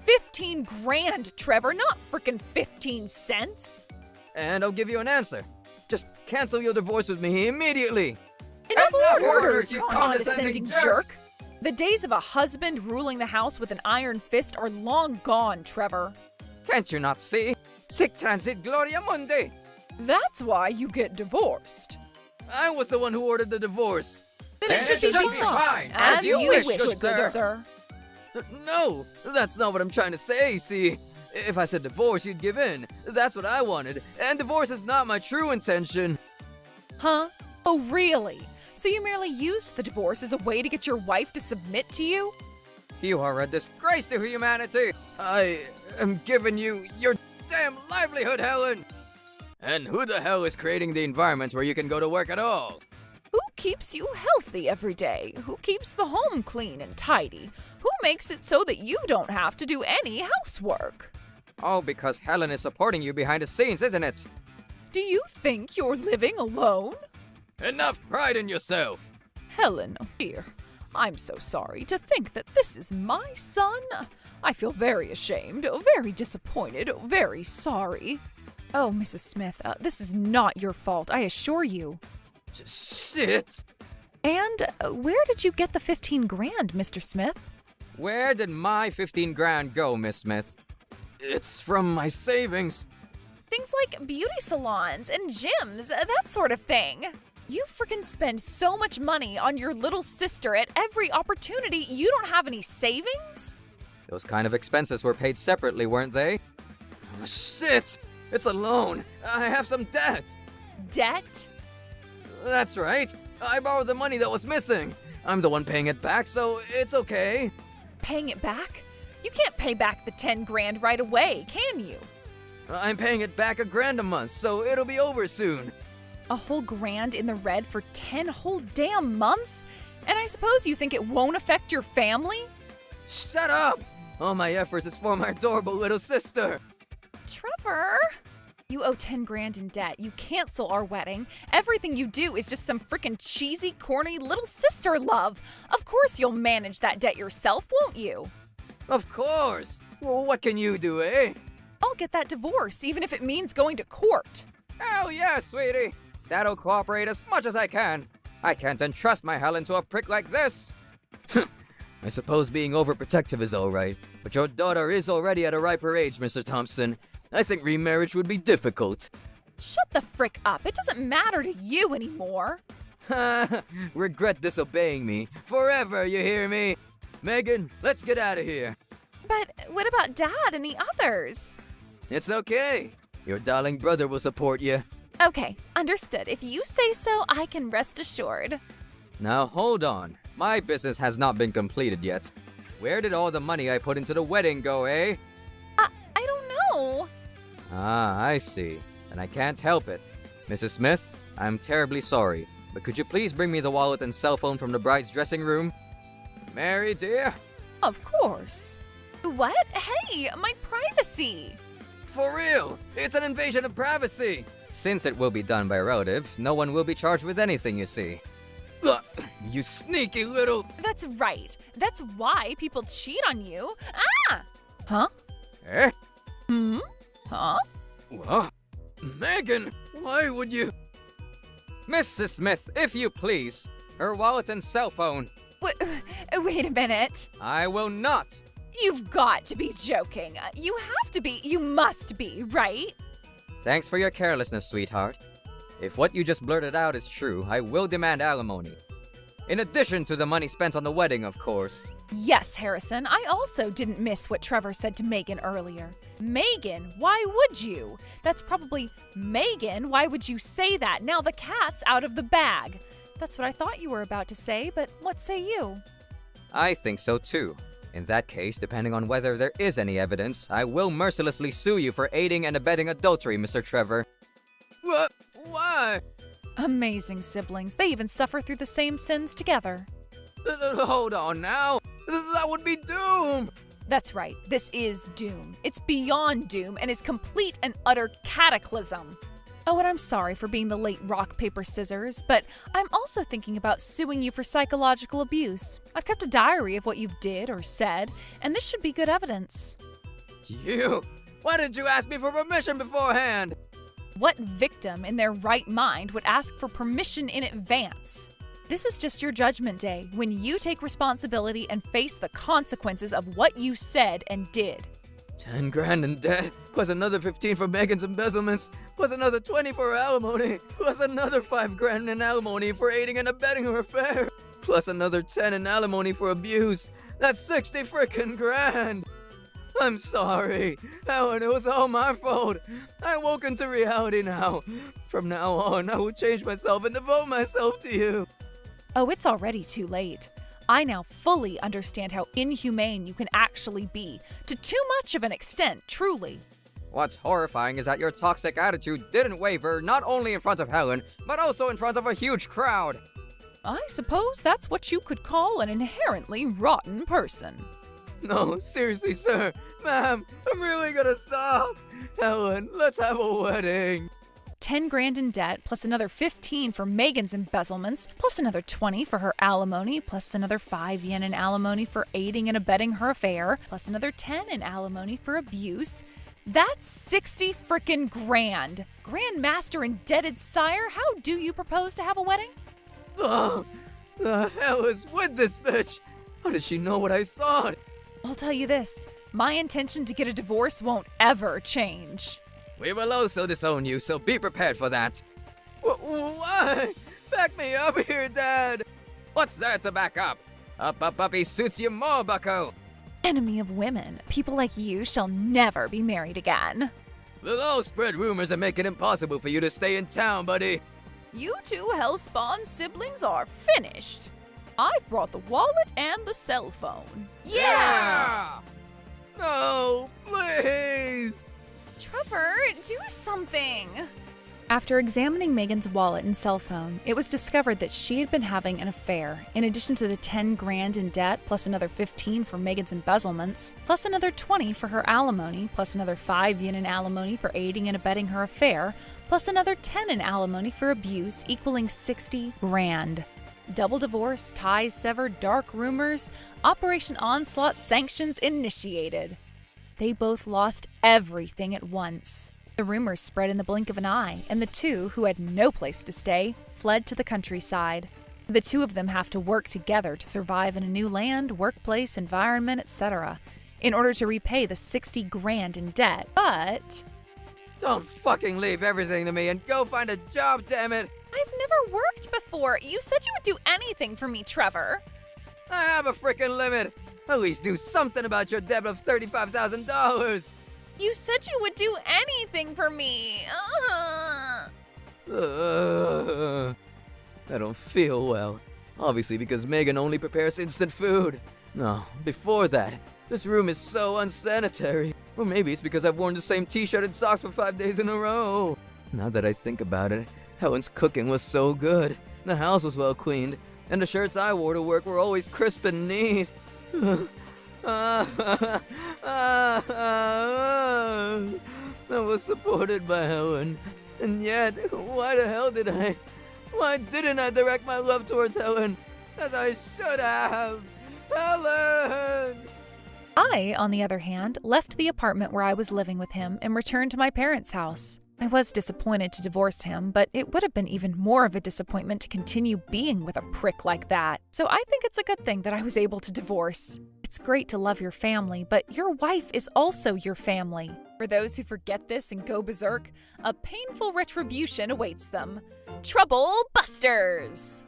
15 grand, Trevor, not frickin' 15 cents. And I'll give you an answer. Just cancel your divorce with me immediately. Enough orders, you you condescending condescending jerk! The days of a husband ruling the house with an iron fist are long gone, Trevor. Can't you not see? Sic transit gloria mundi. That's why you get divorced. I was the one who ordered the divorce. Then it should be fine. As you wish, good sir. No, that's not what I'm trying to say, see? If I said divorce, you'd give in. That's what I wanted. And divorce is not my true intention. Huh? Oh, really? So you merely used the divorce as a way to get your wife to submit to you? You are a disgrace to humanity. I am giving you your damn livelihood, Helen. And who the hell is creating the environment where you can go to work at all? Who keeps you healthy every day? Who keeps the home clean and tidy? Who makes it so that you don't have to do any housework? Oh, because Helen is supporting you behind the scenes, isn't it? Do you think you're living alone? Enough pride in yourself. Helen, dear, I'm so sorry to think that this is my son. I feel very ashamed, very disappointed, very sorry. Oh, Mrs. Smith, this is not your fault, I assure you. Shit. And where did you get the 15 grand, Mr. Smith? Where did my 15 grand go, Miss Smith? It's from my savings. Things like beauty salons and gyms, that sort of thing. You freaking spend so much money on your little sister at every opportunity, you don't have any savings? Those kind of expenses were paid separately, weren't they? Oh, shit! It's a loan. I have some debt. Debt? That's right. I borrowed the money that was missing. I'm the one paying it back, so it's okay. Paying it back? You can't pay back the 10 grand right away, can you? I'm paying it back $1 grand a month, so it'll be over soon. A whole grand in the red for 10 whole damn months? And I suppose you think it won't affect your family? Shut up! All my efforts is for my adorable little sister. Trevor! You owe 10 grand in debt. You cancel our wedding. Everything you do is just some frickin' cheesy, corny little sister love. Of course you'll manage that debt yourself, won't you? Of course! Well, what can you do, eh? I'll get that divorce, even if it means going to court. Hell yeah, sweetie! That'll cooperate as much as I can. I can't entrust my Helen to a prick like this. I suppose being overprotective is alright, but your daughter is already at a riper age, Mr. Thompson. I think remarriage would be difficult. Shut the frick up. It doesn't matter to you anymore. Regret disobeying me. Forever, you hear me? Megan, let's get out of here. But what about Dad and the others? It's okay. Your darling brother will support you. Okay, understood. If you say so, I can rest assured. Now hold on. My business has not been completed yet. Where did all the money I put into the wedding go, eh? I don't know. Ah, I see. And I can't help it. Mrs. Smith, I'm terribly sorry, but could you please bring me the wallet and cell phone from the bride's dressing room? Mary, dear? Of course. What? Hey, my privacy! For real, it's an invasion of privacy. Since it will be done by a relative, no one will be charged with anything, you see. Ugh, you sneaky little... That's right. That's why people cheat on you. Ah! Huh? Eh? Huh? What? Megan, why would you... Mrs. Smith, if you please. Her wallet and cell phone. Wait a minute. I will not. You've got to be joking. You must be, right? Thanks for your carelessness, sweetheart. If what you just blurted out is true, I will demand alimony. In addition to the money spent on the wedding, of course. Yes, Harrison, I also didn't miss what Trevor said to Megan earlier. Megan, why would you? That's probably Megan, why would you say that? Now the cat's out of the bag. That's what I thought you were about to say, but what say you? I think so too. In that case, depending on whether there is any evidence, I will mercilessly sue you for aiding and abetting adultery, Mr. Trevor. What? Why? Amazing siblings. They even suffer through the same sins together. Hold on now. That would be doom. That's right. This is doom. It's beyond doom and is complete and utter cataclysm. Oh, and I'm sorry for being the late rock, paper, scissors, but I'm also thinking about suing you for psychological abuse. I've kept a diary of what you did or said, and this should be good evidence. You? Why didn't you ask me for permission beforehand? What victim in their right mind would ask for permission in advance? This is just your judgment day, when you take responsibility and face the consequences of what you said and did. 10 grand in debt, plus another 15 for Megan's embezzlements, plus another 20 for her alimony, plus another 5 grand in alimony for aiding and abetting her affair, plus another 10 in alimony for abuse. That's 60 frickin' grand. I'm sorry, Helen, it was all my fault. I woke into reality now. From now on, I will change myself and devote myself to you. Oh, it's already too late. I now fully understand how inhumane you can actually be, to too much of an extent, truly. What's horrifying is that your toxic attitude didn't waver not only in front of Helen, but also in front of a huge crowd. I suppose that's what you could call an inherently rotten person. No, seriously, sir. Ma'am, I'm really gonna stop. Helen, let's have a wedding. 10 grand in debt, plus another 15 for Megan's embezzlements, plus another 20 for her alimony, plus another 5 yen in alimony for aiding and abetting her affair, plus another 10 in alimony for abuse. That's 60 frickin' grand. Grandmaster indebted sire, how do you propose to have a wedding? Oh, the hell is with this bitch? How did she know what I thought? I'll tell you this, my intention to get a divorce won't ever change. We will also disown you, so be prepared for that. Why? Back me up here, Dad. What's there to back up? Up, he suits you more, bucko. Enemy of women, people like you shall never be married again. The low spread rumors that make it impossible for you to stay in town, buddy. You two Hellspawn siblings are finished. I've brought the wallet and the cell phone. Yeah! No, please! Trevor, do something! After examining Megan's wallet and cell phone, it was discovered that she had been having an affair. In addition to the 10 grand in debt, plus another 15 for Megan's embezzlements, plus another 20 for her alimony, plus another 5 yen in alimony for aiding and abetting her affair, plus another 10 in alimony for abuse, equaling 60 grand. Double divorce, ties severed, dark rumors, Operation Onslaught sanctions initiated. They both lost everything at once. The rumors spread in the blink of an eye, and the two, who had no place to stay, fled to the countryside. The two of them have to work together to survive in a new land, workplace, environment, etc., in order to repay the 60 grand in debt, but... Don't fucking leave everything to me and go find a job, damn it! I've never worked before. You said you would do anything for me, Trevor. I have a frickin' limit! At least do something about your debt of $35,000! You said you would do anything for me. I don't feel well. Obviously because Megan only prepares instant food. No, before that, this room is so unsanitary. Or maybe it's because I've worn the same t-shirt and socks for 5 days in a row. Now that I think about it, Helen's cooking was so good. The house was well cleaned. and the shirts I wore to work were always crisp and neat. I was supported by Helen, and yet, why didn't I direct my love towards Helen as I should have? Helen! I, on the other hand, left the apartment where I was living with him and returned to my parents' house. I was disappointed to divorce him, but it would have been even more of a disappointment to continue being with a prick like that. So I think it's a good thing that I was able to divorce. It's great to love your family, but your wife is also your family. For those who forget this and go berserk, a painful retribution awaits them. Trouble Busters!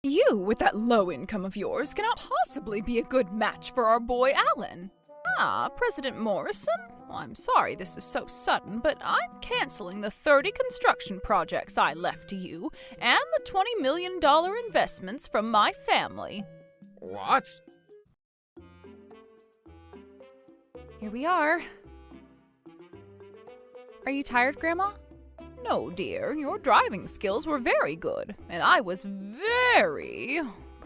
You, with that low income of yours, cannot possibly be a good match for our boy Alan. Ah, President Morrison? I'm sorry this is so sudden, but I'm canceling the 30 construction projects I left to you and the $20 million investments from my family. What? Here we are. Are you tired, Grandma? No, dear, your driving skills were very good, and I was very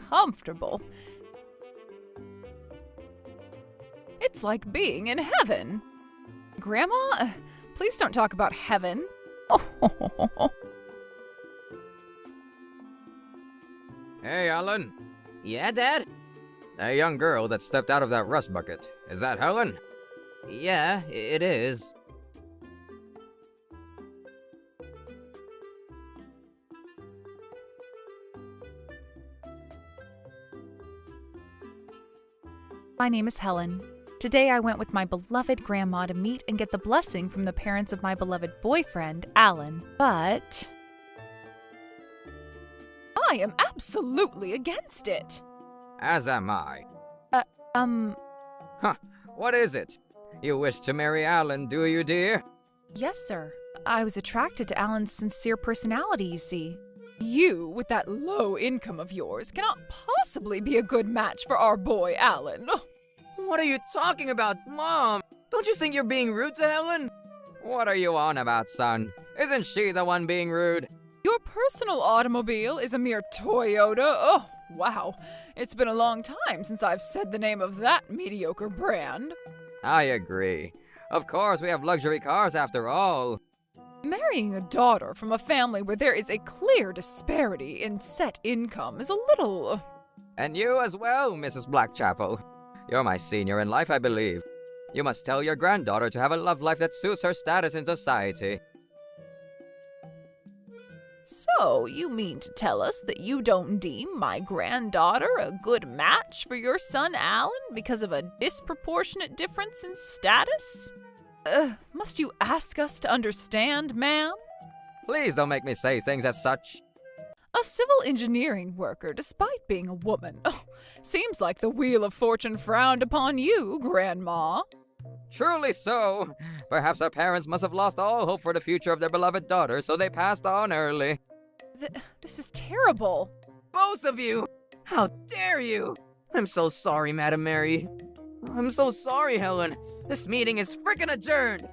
comfortable. It's like being in heaven. Grandma, please don't talk about heaven. Hey, Alan. Yeah, Dad? That young girl that stepped out of that rust bucket. Is that Helen? Yeah, it is. My name is Helen. Today I went with my beloved grandma to meet and get the blessing from the parents of my beloved boyfriend, Alan. But I am absolutely against it. As am I. Huh, what is it? You wish to marry Alan, do you, dear? Yes, sir. I was attracted to Alan's sincere personality, you see. You, with that low income of yours, cannot possibly be a good match for our boy Alan. What are you talking about, Mom? Don't you think you're being rude to Helen? What are you on about, son? Isn't she the one being rude? Your personal automobile is a mere Toyota? Oh, wow. It's been a long time since I've said the name of that mediocre brand. I agree. Of course, we have luxury cars after all. Marrying a daughter from a family where there is a clear disparity in set income is a little... And you as well, Mrs. Blackchapel. You're my senior in life, I believe. You must tell your granddaughter to have a love life that suits her status in society. So, you mean to tell us that you don't deem my granddaughter a good match for your son Alan because of a disproportionate difference in status? Must you ask us to understand, ma'am? Please don't make me say things as such. A civil engineering worker, despite being a woman. Oh, seems like the wheel of fortune frowned upon you, Grandma. Truly so. Perhaps our parents must have lost all hope for the future of their beloved daughter, so they passed on early. This is terrible. Both of you! How dare you! I'm so sorry, Madam Mary. I'm so sorry, Helen. This meeting is frickin' adjourned.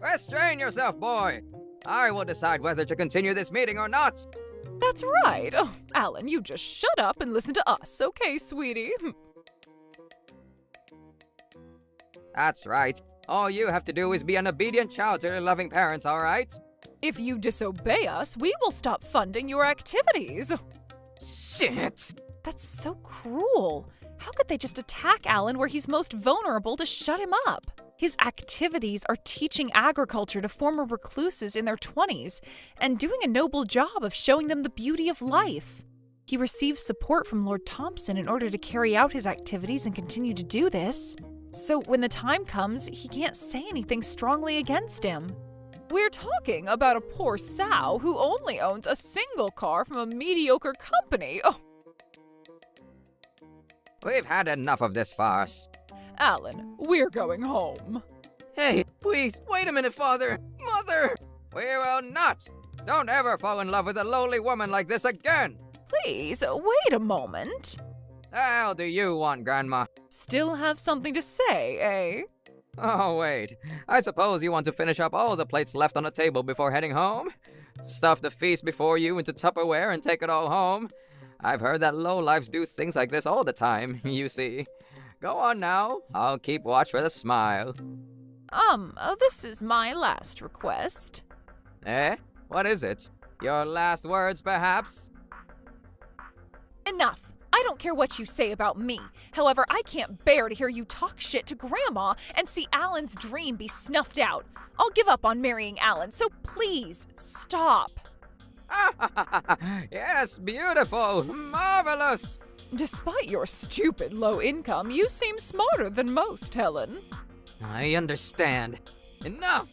Restrain yourself, boy. I will decide whether to continue this meeting or not. That's right. Oh, Alan, you just shut up and listen to us, okay, sweetie? That's right. All you have to do is be an obedient child to your loving parents, all right? If you disobey us, we will stop funding your activities. Shit! That's so cruel. How could they just attack Alan where he's most vulnerable to shut him up? His activities are teaching agriculture to former recluses in their 20s and doing a noble job of showing them the beauty of life. He receives support from Lord Thompson in order to carry out his activities and continue to do this. So when the time comes, he can't say anything strongly against him. We're talking about a poor sow who only owns a single car from a mediocre company. Oh. We've had enough of this farce. Alan, we're going home. Hey, please, wait a minute, Father! Mother! We will not! Don't ever fall in love with a lowly woman like this again! Please, wait a moment. The hell do you want, Grandma? Still have something to say, eh? Oh, wait. I suppose you want to finish up all the plates left on the table before heading home? stuff the feast before you into Tupperware and take it all home. I've heard that lowlifes do things like this all the time, you see. Go on now. I'll keep watch with a smile. This is my last request. Eh? What is it? Your last words, perhaps? Enough! I don't care what you say about me. However, I can't bear to hear you talk shit to Grandma and see Alan's dream be snuffed out. I'll give up on marrying Alan, so please, stop. Yes, beautiful, marvelous. Despite your stupid low income, you seem smarter than most, Helen. I understand. Enough!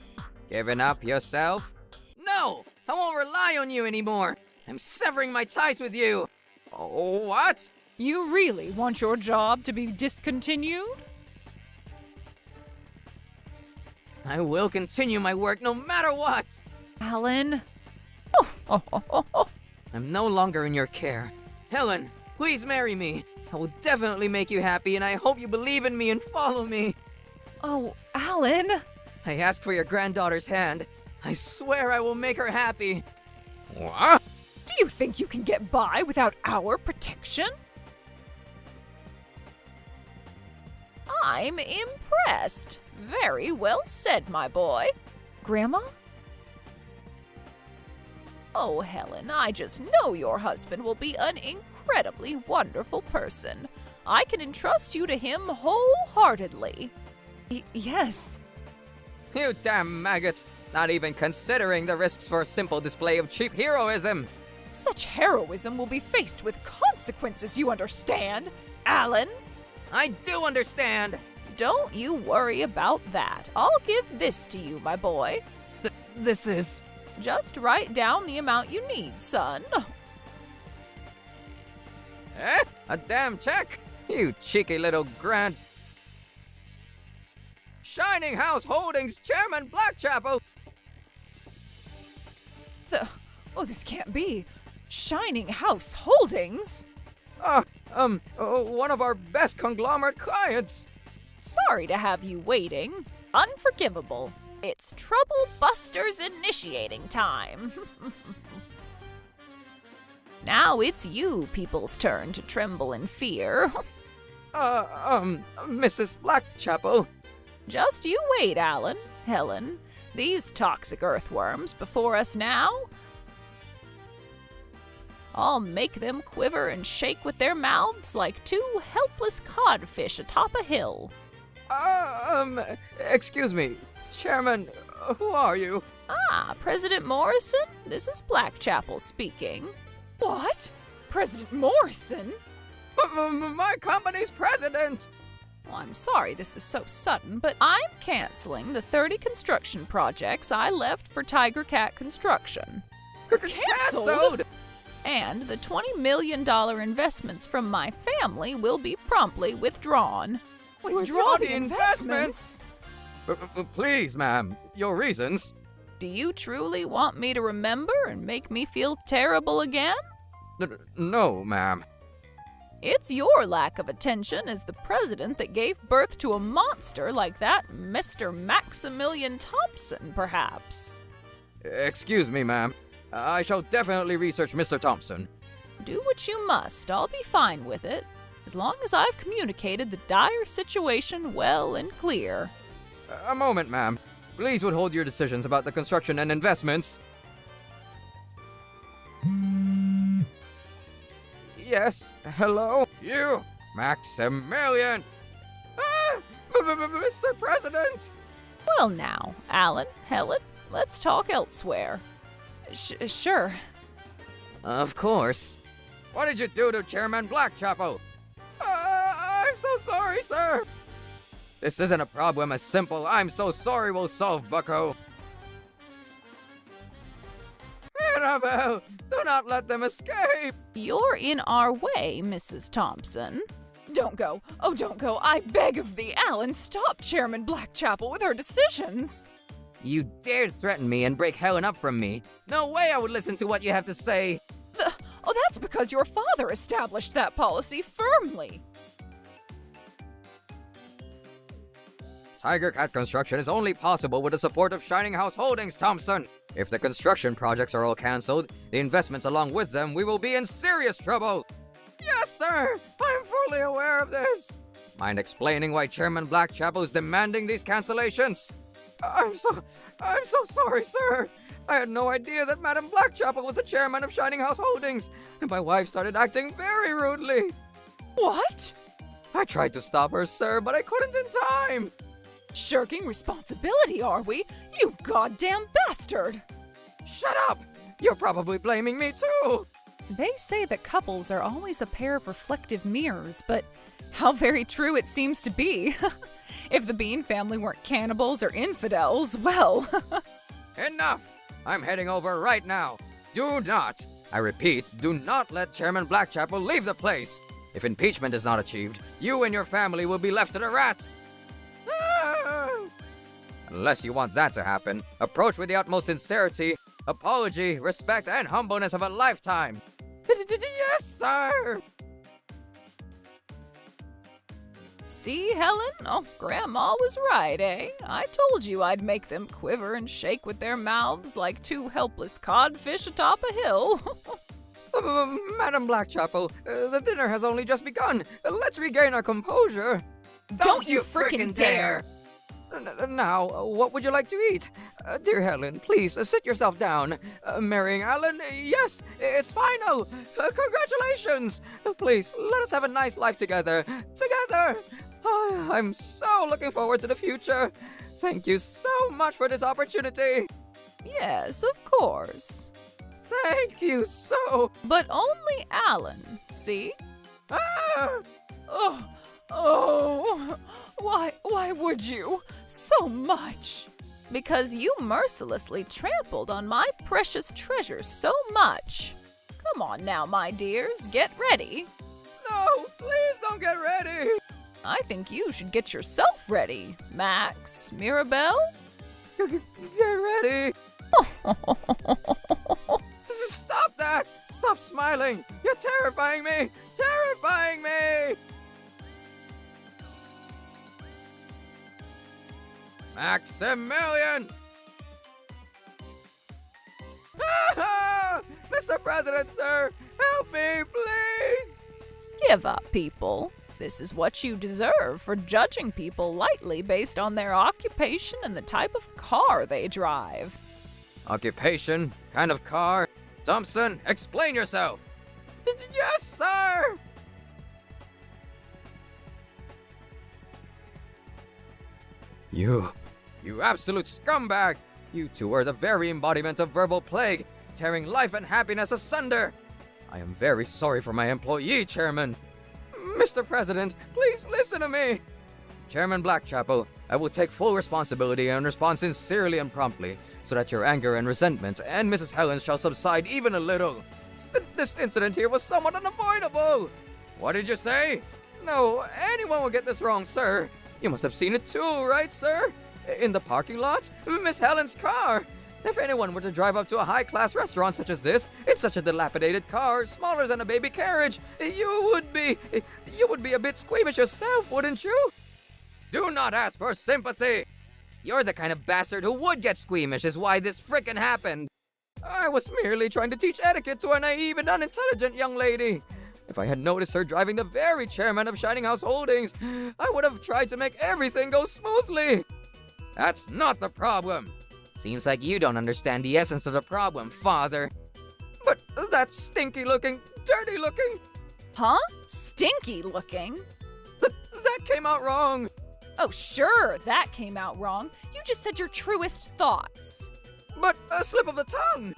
Giving up yourself? No! I won't rely on you anymore! I'm severing my ties with you! Oh, what? You really want your job to be discontinued? I will continue my work no matter what! Alan? I'm no longer in your care. Helen, please marry me. I will definitely make you happy, and I hope you believe in me and follow me. Oh, Alan? I ask for your granddaughter's hand. I swear I will make her happy. What? Do you think you can get by without our protection? I'm impressed. Very well said, my boy. Grandma? Oh, Helen, I just know your husband will be an incredibly wonderful person. I can entrust you to him wholeheartedly. Yes. You damn maggots! Not even considering the risks for a simple display of cheap heroism! Such heroism will be faced with consequences, you understand, Alan? I do understand! Don't you worry about that. I'll give this to you, my boy. This is... Just write down the amount you need, son. Eh? A damn check? You cheeky little Shining House Holdings Chairman Blackchapel! This can't be. Shining House Holdings? One of our best conglomerate clients. Sorry to have you waiting. Unforgivable. It's Trouble Busters initiating time. Now it's you people's turn to tremble in fear. Mrs. Blackchapel. Just you wait, Alan, Helen. These toxic earthworms before us now. I'll make them quiver and shake with their mouths like two helpless codfish atop a hill. Excuse me, Chairman, who are you? President Morrison? This is Blackchapel speaking. What? President Morrison? My company's president! Well, I'm sorry this is so sudden, but I'm canceling the 30 construction projects I left for Tiger Cat Construction. Canceled? And the $20 million investments from my family will be promptly withdrawn. Withdraw the investments? Please, ma'am, your reasons. Do you truly want me to remember and make me feel terrible again? No, ma'am. It's your lack of attention as the president that gave birth to a monster like that Mr. Maximilian Thompson, perhaps. Excuse me, ma'am. I shall definitely research Mr. Thompson. Do what you must. I'll be fine with it, as long as I've communicated the dire situation well and clear. A moment, ma'am. Please withhold your decisions about the construction and investments. Yes, hello? You, Maximilian! Mr. President! Well now, Alan, Helen, let's talk elsewhere. Sure. Of course. What did you do to Chairman Blackchapel? I'm so sorry, sir. This isn't a problem as simple "I'm so sorry" will solve, bucko. Annabelle, do not let them escape. You're in our way, Mrs. Thompson. Don't go. Oh, don't go. I beg of thee, Alan, stop Chairman Blackchapel with her decisions. You dared threaten me and break Helen up from me. No way I would listen to what you have to say. That's because your father established that policy firmly. Tiger Cat Construction is only possible with the support of Shining House Holdings, Thompson. If the construction projects are all cancelled, the investments along with them, we will be in serious trouble. Yes, sir! I'm fully aware of this. Mind explaining why Chairman Blackchapel is demanding these cancellations? I'm so sorry, sir. I had no idea that Madam Blackchapel was the chairman of Shining House Holdings, and my wife started acting very rudely. What? I tried to stop her, sir, but I couldn't in time. Shirking responsibility, are we? You goddamn bastard! Shut up! You're probably blaming me too! They say that couples are always a pair of reflective mirrors, but how very true it seems to be. If the Bean family weren't cannibals or infidels, well... Enough! I'm heading over right now. Do not, I repeat, do not let Chairman Blackchapel leave the place. If impeachment is not achieved, you and your family will be left to the rats. Unless you want that to happen, approach with the utmost sincerity, apology, respect, and humbleness of a lifetime. Yes, sir! See, Helen? Oh, Grandma was right, eh? I told you I'd make them quiver and shake with their mouths like two helpless codfish atop a hill. Madam Blackchapel, the dinner has only just begun. Let's regain our composure. Don't you frickin' dare! Now, what would you like to eat? Dear Helen, please sit yourself down. Marrying Alan, yes, it's final. Congratulations. Please, let us have a nice life together. Together. I'm so looking forward to the future. Thank you so much for this opportunity. Yes, of course. Thank you so. But only Alan, see? Ah! Oh, why would you? So much. Because you mercilessly trampled on my precious treasure so much. Come on now, my dears, get ready. No, please don't get ready. I think you should get yourself ready, Max, Mirabelle. Get ready. Stop that! Stop smiling! You're terrifying me! Terrifying me! Maximilian! Mr. President, sir! Help me, please! Give up, people. This is what you deserve for judging people lightly based on their occupation and the type of car they drive. Occupation? Kind of car? Thompson, explain yourself! Yes, sir! You absolute scumbag! You two are the very embodiment of verbal plague, tearing life and happiness asunder! I am very sorry for my employee, Chairman. Mr. President, please listen to me! Chairman Blackchapel, I will take full responsibility and respond sincerely and promptly, so that your anger and resentment and Mrs. Helen's shall subside even a little. This incident here was somewhat unavoidable! What did you say? No, anyone will get this wrong, sir. You must have seen it too, right, sir? In the parking lot? Miss Helen's car! If anyone were to drive up to a high-class restaurant such as this, in such a dilapidated car, smaller than a baby carriage, you would be a bit squeamish yourself, wouldn't you? Do not ask for sympathy! You're the kind of bastard who would get squeamish is why this frickin' happened. I was merely trying to teach etiquette to a naive and unintelligent young lady. If I had noticed her driving the very chairman of Shining House Holdings, I would have tried to make everything go smoothly. That's not the problem. Seems like you don't understand the essence of the problem, Father. But that stinky-looking, dirty-looking... Huh? Stinky looking? That came out wrong. Oh, sure, that came out wrong. You just said your truest thoughts. But a slip of the tongue.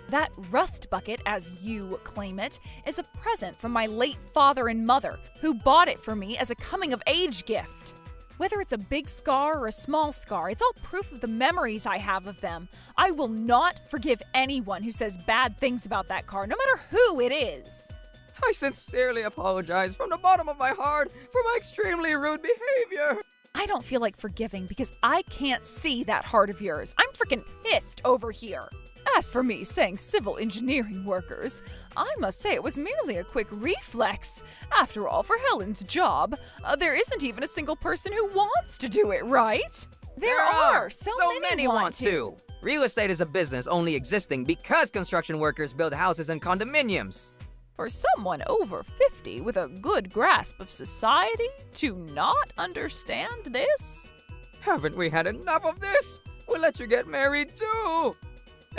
That rust bucket, as you claim it, is a present from my late father and mother, who bought it for me as a coming-of-age gift. Whether it's a big scar or a small scar, it's all proof of the memories I have of them. I will not forgive anyone who says bad things about that car, no matter who it is. I sincerely apologize from the bottom of my heart for my extremely rude behavior. I don't feel like forgiving because I can't see that heart of yours. I'm freaking pissed over here. As for me saying civil engineering workers, I must say it was merely a quick reflex. After all, for Helen's job, there isn't even a single person who wants to do it, right? There are. So many want to. Real estate is a business only existing because construction workers build houses and condominiums. For someone over 50 with a good grasp of society to not understand this? Haven't we had enough of this? We'll let you get married too!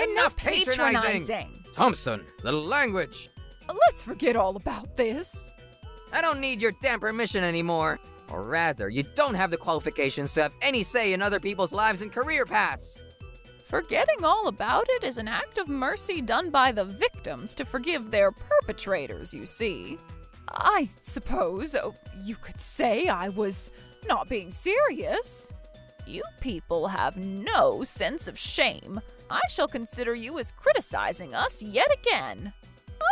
Enough patronizing! Thompson, the language! Let's forget all about this. I don't need your damn permission anymore. Or rather, you don't have the qualifications to have any say in other people's lives and career paths. Forgetting all about it is an act of mercy done by the victims to forgive their perpetrators, you see. I suppose you could say I was not being serious. You people have no sense of shame. I shall consider you as criticizing us yet again.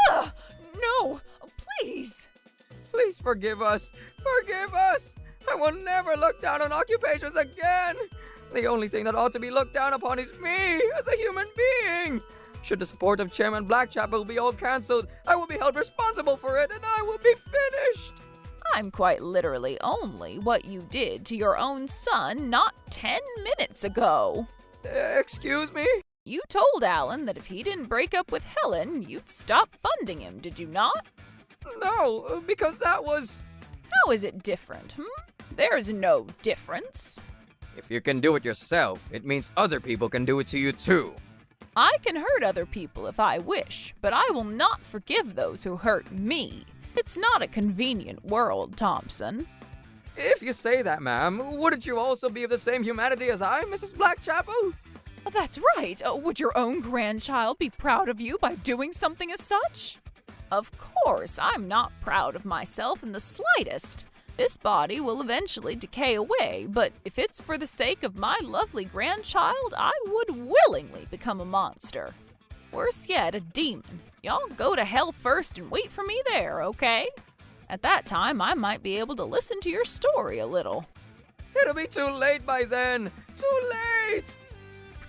No, please. Please forgive us. Forgive us. I will never look down on occupations again. The only thing that ought to be looked down upon is me as a human being. Should the support of Chairman Blackchapel be all cancelled, I will be held responsible for it and I will be finished. I'm quite literally only what you did to your own son not 10 minutes ago. Excuse me? You told Alan that if he didn't break up with Helen, you'd stop funding him, did you not? No, because that was... How is it different, There's no difference. If you can do it yourself, it means other people can do it to you too. I can hurt other people if I wish, but I will not forgive those who hurt me. It's not a convenient world, Thompson. If you say that, ma'am, wouldn't you also be of the same humanity as I, Mrs. Blackchapel? That's right. Would your own grandchild be proud of you by doing something as such? Of course, I'm not proud of myself in the slightest. This body will eventually decay away, but if it's for the sake of my lovely grandchild, I would willingly become a monster. Worse yet, a demon. Y'all go to hell first and wait for me there, okay? At that time, I might be able to listen to your story a little. It'll be too late by then. Too late!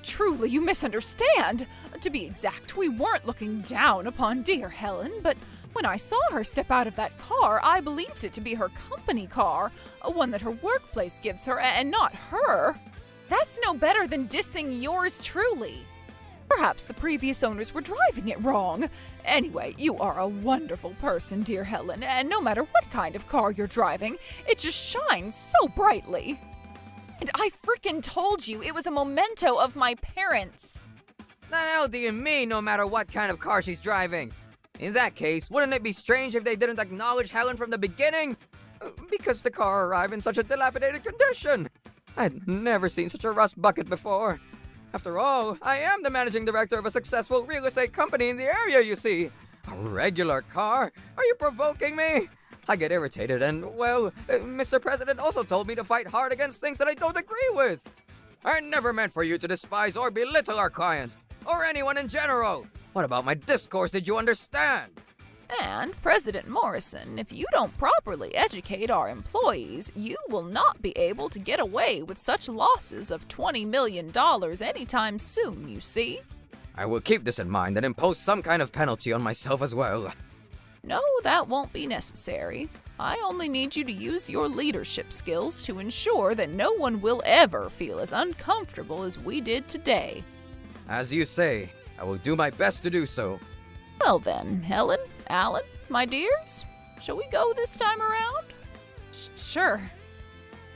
Truly, you misunderstand. To be exact, we weren't looking down upon dear Helen, but when I saw her step out of that car, I believed it to be her company car, one that her workplace gives her, and not her. That's no better than dissing yours truly. Perhaps the previous owners were driving it wrong. Anyway, you are a wonderful person, dear Helen, and no matter what kind of car you're driving, it just shines so brightly. And I freaking told you it was a memento of my parents. The hell do you mean, no matter what kind of car she's driving? In that case, wouldn't it be strange if they didn't acknowledge Helen from the beginning? Because the car arrived in such a dilapidated condition. I'd never seen such a rust bucket before. After all, I am the managing director of a successful real estate company in the area, you see. A regular car? Are you provoking me? I get irritated and, well, Mr. President also told me to fight hard against things that I don't agree with. I never meant for you to despise or belittle our clients, or anyone in general. What about my discourse did you understand? And, President Morrison, if you don't properly educate our employees, you will not be able to get away with such losses of $20 million anytime soon, you see? I will keep this in mind and impose some kind of penalty on myself as well. No, that won't be necessary. I only need you to use your leadership skills to ensure that no one will ever feel as uncomfortable as we did today. As you say, I will do my best to do so. Well then, Helen, Alan, my dears, shall we go this time around? Sure.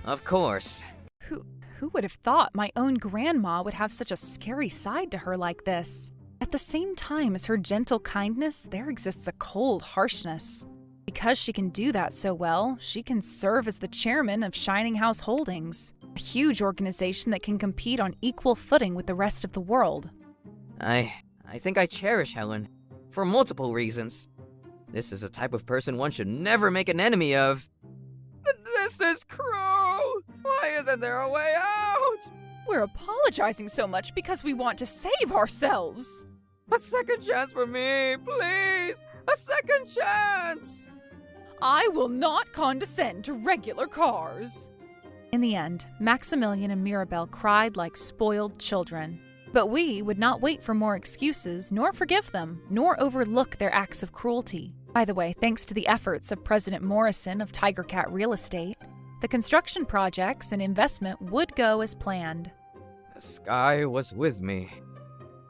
Of course. Who would have thought my own grandma would have such a scary side to her like this? At the same time as her gentle kindness, there exists a cold harshness. Because she can do that so well, she can serve as the chairman of Shining House Holdings, a huge organization that can compete on equal footing with the rest of the world. I think I cherish Helen, for multiple reasons. This is a type of person one should never make an enemy of. This is cruel! Why isn't there a way out? We're apologizing so much because we want to save ourselves. A second chance for me, please! A second chance! I will not condescend to regular cars. In the end, Maximilian and Mirabelle cried like spoiled children. But we would not wait for more excuses, nor forgive them, nor overlook their acts of cruelty. By the way, thanks to the efforts of President Morrison of Tiger Cat Real Estate, the construction projects and investment would go as planned. The sky was with me.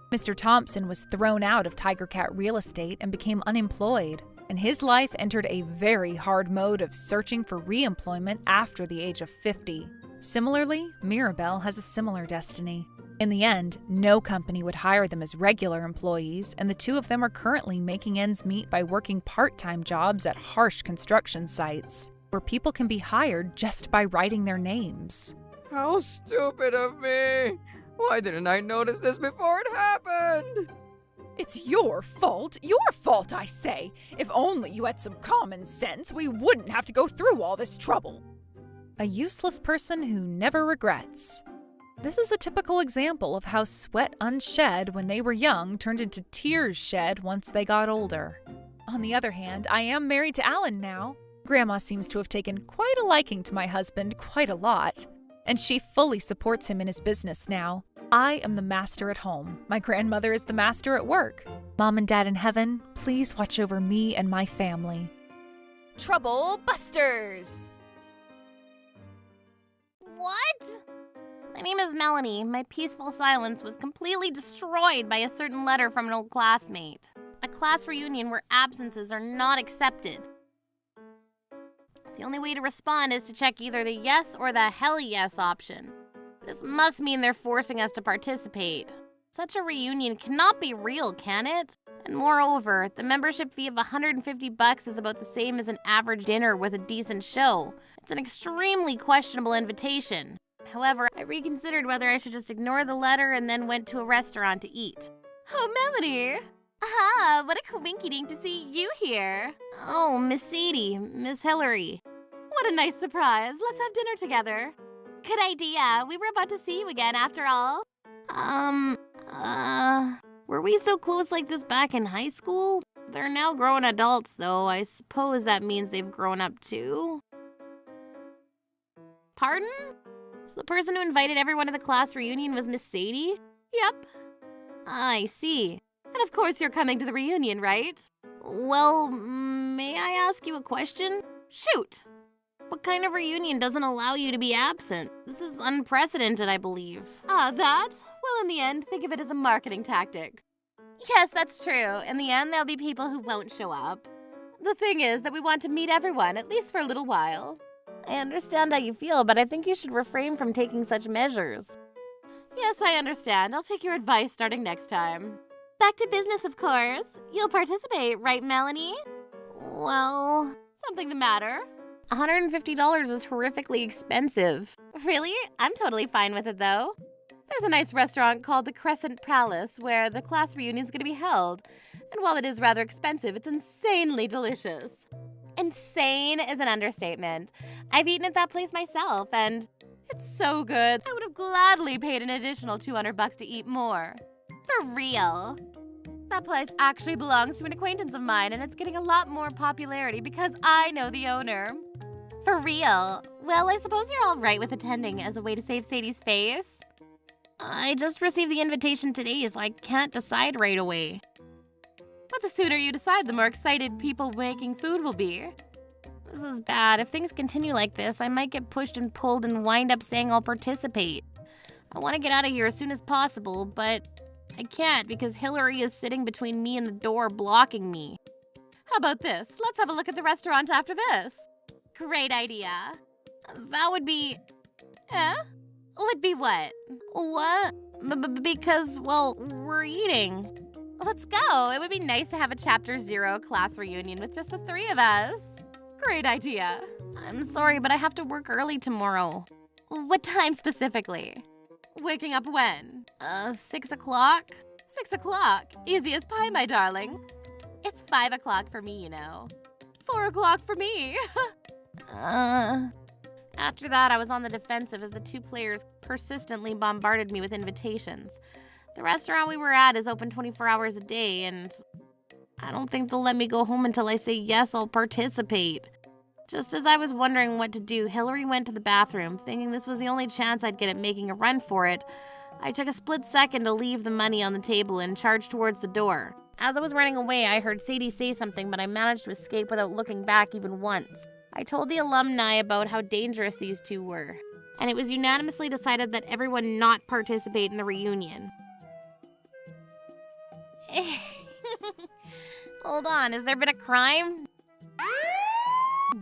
Mr. Thompson was thrown out of Tiger Cat Real Estate and became unemployed, and his life entered a very hard mode of searching for re-employment after the age of 50. Similarly, Mirabelle has a similar destiny. In the end, no company would hire them as regular employees, and the two of them are currently making ends meet by working part-time jobs at harsh construction sites, where people can be hired just by writing their names. How stupid of me! Why didn't I notice this before it happened? It's your fault, I say. If only you had some common sense, we wouldn't have to go through all this trouble. A useless person who never regrets. This is a typical example of how sweat unshed when they were young turned into tears shed once they got older. On the other hand, I am married to Alan now. Grandma seems to have taken quite a liking to my husband, quite a lot, and she fully supports him in his business now. I am the master at home. My grandmother is the master at work. Mom and Dad in heaven, please watch over me and my family. Trouble Busters! What? My name is Melanie. My peaceful silence was completely destroyed by a certain letter from an old classmate. A class reunion where absences are not accepted. The only way to respond is to check either the yes or the hell yes option. This must mean they're forcing us to participate. Such a reunion cannot be real, can it? And moreover, the membership fee of $150 is about the same as an average dinner with a decent show. It's an extremely questionable invitation. However, I reconsidered whether I should just ignore the letter and then went to a restaurant to eat. Oh, Melanie! Ah, what a coinky-dink to see you here. Oh, Miss Sadie, Miss Hillary. What a nice surprise. Let's have dinner together. Good idea. We were about to see you again after all. Were we so close like this back in high school? They're now grown adults, though. I suppose that means they've grown up too. Pardon? So the person who invited everyone to the class reunion was Miss Sadie? Yep. I see. And of course you're coming to the reunion, right? Well, may I ask you a question? Shoot! What kind of reunion doesn't allow you to be absent? This is unprecedented, I believe. Ah, that? Well, in the end, think of it as a marketing tactic. Yes, that's true. In the end, there'll be people who won't show up. The thing is that we want to meet everyone, at least for a little while. I understand how you feel, but I think you should refrain from taking such measures. Yes, I understand. I'll take your advice starting next time. Back to business, of course. You'll participate, right, Melanie? Well, Something the matter? $150 is horrifically expensive. Really? I'm totally fine with it, though. There's a nice restaurant called the Crescent Palace where the class reunion is going to be held. And while it is rather expensive, it's insanely delicious. Insane is an understatement. I've eaten at that place myself, and it's so good. I would have gladly paid an additional $200 to eat more. For real. That place actually belongs to an acquaintance of mine, and it's getting a lot more popularity because I know the owner. For real. Well, I suppose you're all right with attending as a way to save Sadie's face. I just received the invitation today, so I can't decide right away. But the sooner you decide, the more excited people making food will be. This is bad. If things continue like this, I might get pushed and pulled and wind up saying I'll participate. I want to get out of here as soon as possible, but I can't because Hillary is sitting between me and the door, blocking me. How about this? Let's have a look at the restaurant after this. Great idea. That would be... Eh? Would be what? What? Because, well, we're eating. Let's go. It would be nice to have a Chapter 0 class reunion with just the three of us. Great idea. I'm sorry, but I have to work early tomorrow. What time specifically? Waking up when? 6 o'clock? 6 o'clock. Easy as pie, my darling. It's 5 o'clock for me, you know. 4 o'clock for me. After that, I was on the defensive as the two players persistently bombarded me with invitations. The restaurant we were at is open 24 hours a day, and I don't think they'll let me go home until I say yes, I'll participate. Just as I was wondering what to do, Hillary went to the bathroom, thinking this was the only chance I'd get at making a run for it. I took a split second to leave the money on the table and charged towards the door. As I was running away, I heard Sadie say something, but I managed to escape without looking back even once. I told the alumni about how dangerous these two were. and it was unanimously decided that everyone not participate in the reunion. Hold on, has there been a crime?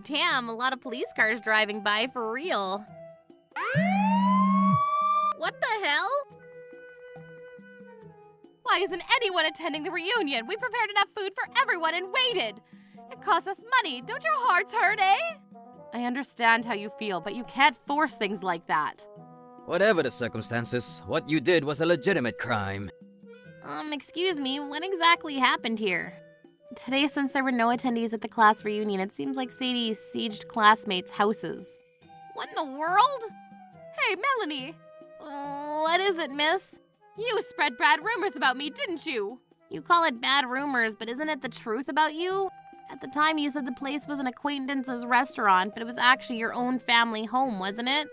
Damn, a lot of police cars driving by for real. What the hell? Why isn't anyone attending the reunion? We prepared enough food for everyone and waited. It cost us money. Don't your hearts hurt, eh? I understand how you feel, but you can't force things like that. Whatever the circumstances, what you did was a legitimate crime. Excuse me, what exactly happened here? Today, since there were no attendees at the class reunion, it seems like Sadie sieged classmates' houses. What in the world? Hey, Melanie! What is it, miss? You spread bad rumors about me, didn't you? You call it bad rumors, but isn't it the truth about you? At the time, you said the place was an acquaintance's restaurant, but it was actually your own family home, wasn't it?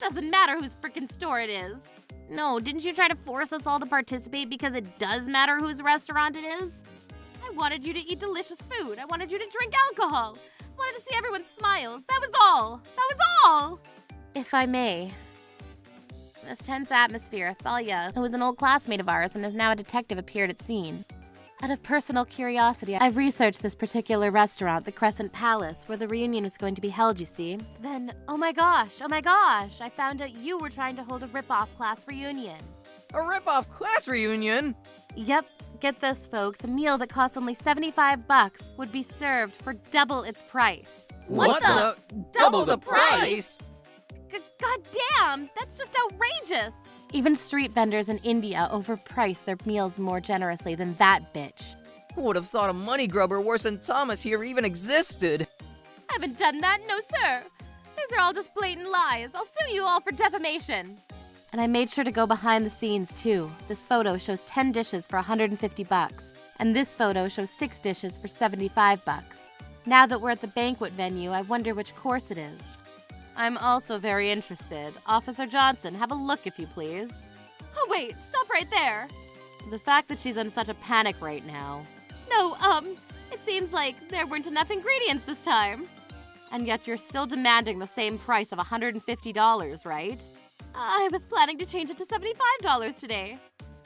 Doesn't matter whose frickin' store it is. No, didn't you try to force us all to participate because it does matter whose restaurant it is? I wanted you to eat delicious food. I wanted you to drink alcohol. I wanted to see everyone's smiles. That was all. That was all. If I may. This tense atmosphere, Thalia, who was an old classmate of ours and is now a detective, appeared at scene. Out of personal curiosity, I've researched this particular restaurant, the Crescent Palace, where the reunion was going to be held, you see. Then, oh my gosh, I found out you were trying to hold a rip-off class reunion. A rip-off class reunion? Yep, get this, folks. A meal that costs only $75 would be served for double its price. What the? Double the price? God damn, that's just outrageous! Even street vendors in India overprice their meals more generously than that bitch. Who would have thought a money grubber worse than Thomas here even existed? I haven't done that, no sir. These are all just blatant lies. I'll sue you all for defamation. And I made sure to go behind the scenes too. This photo shows 10 dishes for $150, and this photo shows 6 dishes for $75. Now that we're at the banquet venue, I wonder which course it is. I'm also very interested. Officer Johnson, have a look if you please. Oh wait, stop right there. The fact that she's in such a panic right now. No, it seems like there weren't enough ingredients this time. And yet you're still demanding the same price of $150, right? I was planning to change it to $75 today.